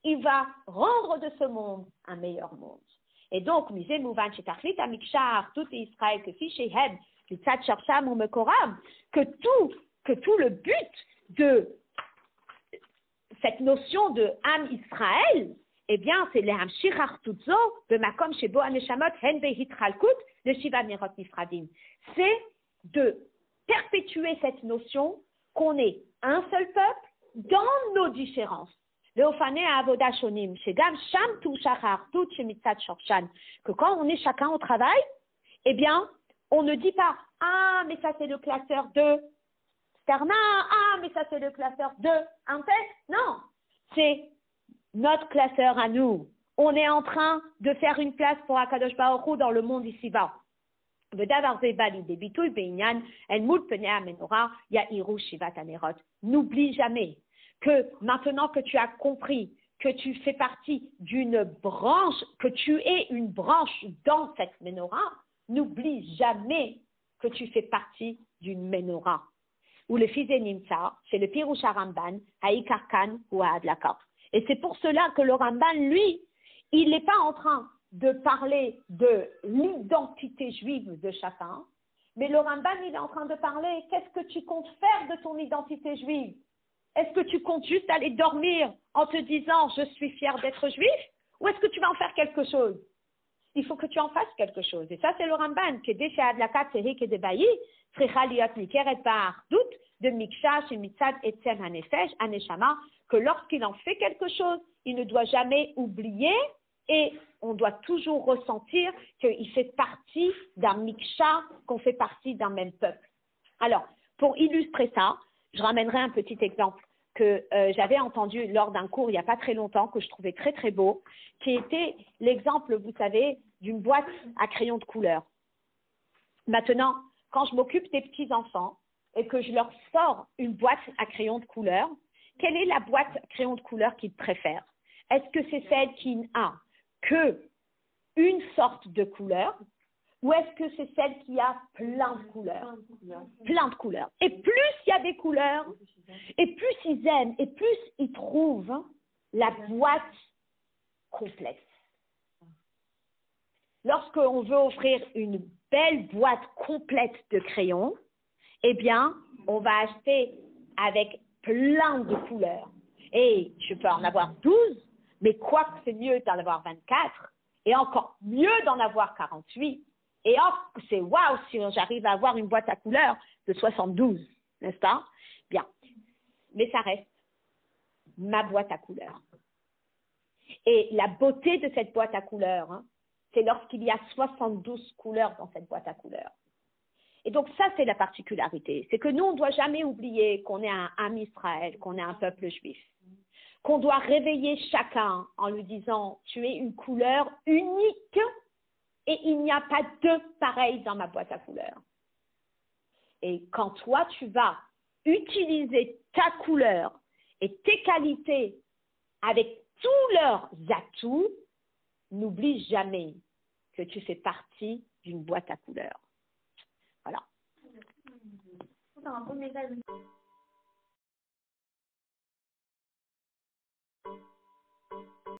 Speaker 1: il va rendre de ce monde un meilleur monde. Et donc, misé mouvan chetachlit amikshar, tout Israël que fichéhem, litzat sharsham ou mekoram, que tout le but de cette notion de Am Israël, eh bien, c'est le Hamshir Artuzo, de Makom Shebo Aneshamot, Hen Behitchalkut, de Shiva Mirot Nifradim. C'est de perpétuer cette notion qu'on est un seul peuple dans nos différences. Le Ofané Avoda Shonim, Shegam Sham Tu Shachar, Tu Shemitzat Shorshan, que quand on est chacun au travail, eh bien, on ne dit pas, ah, mais ça c'est le classeur de Sterna, ah, mais ça c'est le classeur de Impec. Non, c'est notre classeur à nous. On est en train de faire une place pour Akadosh Baruch Hu dans le monde ici-bas. N'oublie jamais que maintenant que tu as compris que tu fais partie d'une branche, que tu es une branche dans cette menorah, n'oublie jamais que tu fais partie d'une menorah. Ou le fils de Nimsa, c'est le Pirush Ramban, Haïkarkan ou Adlaka. Et c'est pour cela que le Ramban, lui, il n'est pas en train de parler de l'identité juive de chacun, mais le Ramban, il est en train de parler, qu'est-ce que tu comptes faire de ton identité juive? Est-ce que tu comptes juste aller dormir en te disant, je suis fier d'être juif? Ou est-ce que tu vas en faire quelque chose? Il faut que tu en fasses quelque chose. Et ça, c'est le Ramban, qui est déchet Adlakat, Serik et Debaï, Tricha Liot Nikeret par doute, de Miksha, Shemitzad, Etzem, Hanefesh, Haneshama, que lorsqu'il en fait quelque chose, il ne doit jamais oublier et on doit toujours ressentir qu'il fait partie d'un Miksha, qu'on fait partie d'un même peuple. Alors, pour illustrer ça, je ramènerai un petit exemple que j'avais entendu lors d'un cours il n'y a pas très longtemps, que je trouvais très très beau, qui était l'exemple, vous savez, d'une boîte à crayons de couleur. Maintenant, quand je m'occupe des petits-enfants et que je leur sors une boîte à crayons de couleur, quelle est la boîte à crayons de couleur qu'ils préfèrent? Est-ce que c'est celle qui n'a qu'une sorte de couleur ou est-ce que c'est celle qui a plein de couleurs? Plein de couleurs. Et plus il y a des couleurs, et plus ils aiment, et plus ils trouvent la boîte complète. Lorsqu'on veut offrir une belle boîte complète de crayons, eh bien, on va acheter avec plein de couleurs. Et je peux en avoir 12, mais quoi que c'est mieux d'en avoir 24, et encore mieux d'en avoir 48. Et c'est waouh si j'arrive à avoir une boîte à couleurs de 72, n'est-ce pas? Bien. Mais ça reste ma boîte à couleurs. Et la beauté de cette boîte à couleurs, hein, c'est lorsqu'il y a 72 couleurs dans cette boîte à couleurs. Et donc ça, c'est la particularité. C'est que nous, on ne doit jamais oublier qu'on est un Am Israël, qu'on est un peuple juif. Qu'on doit réveiller chacun en lui disant, tu es une couleur unique et il n'y a pas deux pareils dans ma boîte à couleurs. Et quand toi, tu vas utiliser ta couleur et tes qualités avec tous leurs atouts, n'oublie jamais que tu fais partie d'une boîte à couleurs. Voilà.
Speaker 2: C'est un beau message.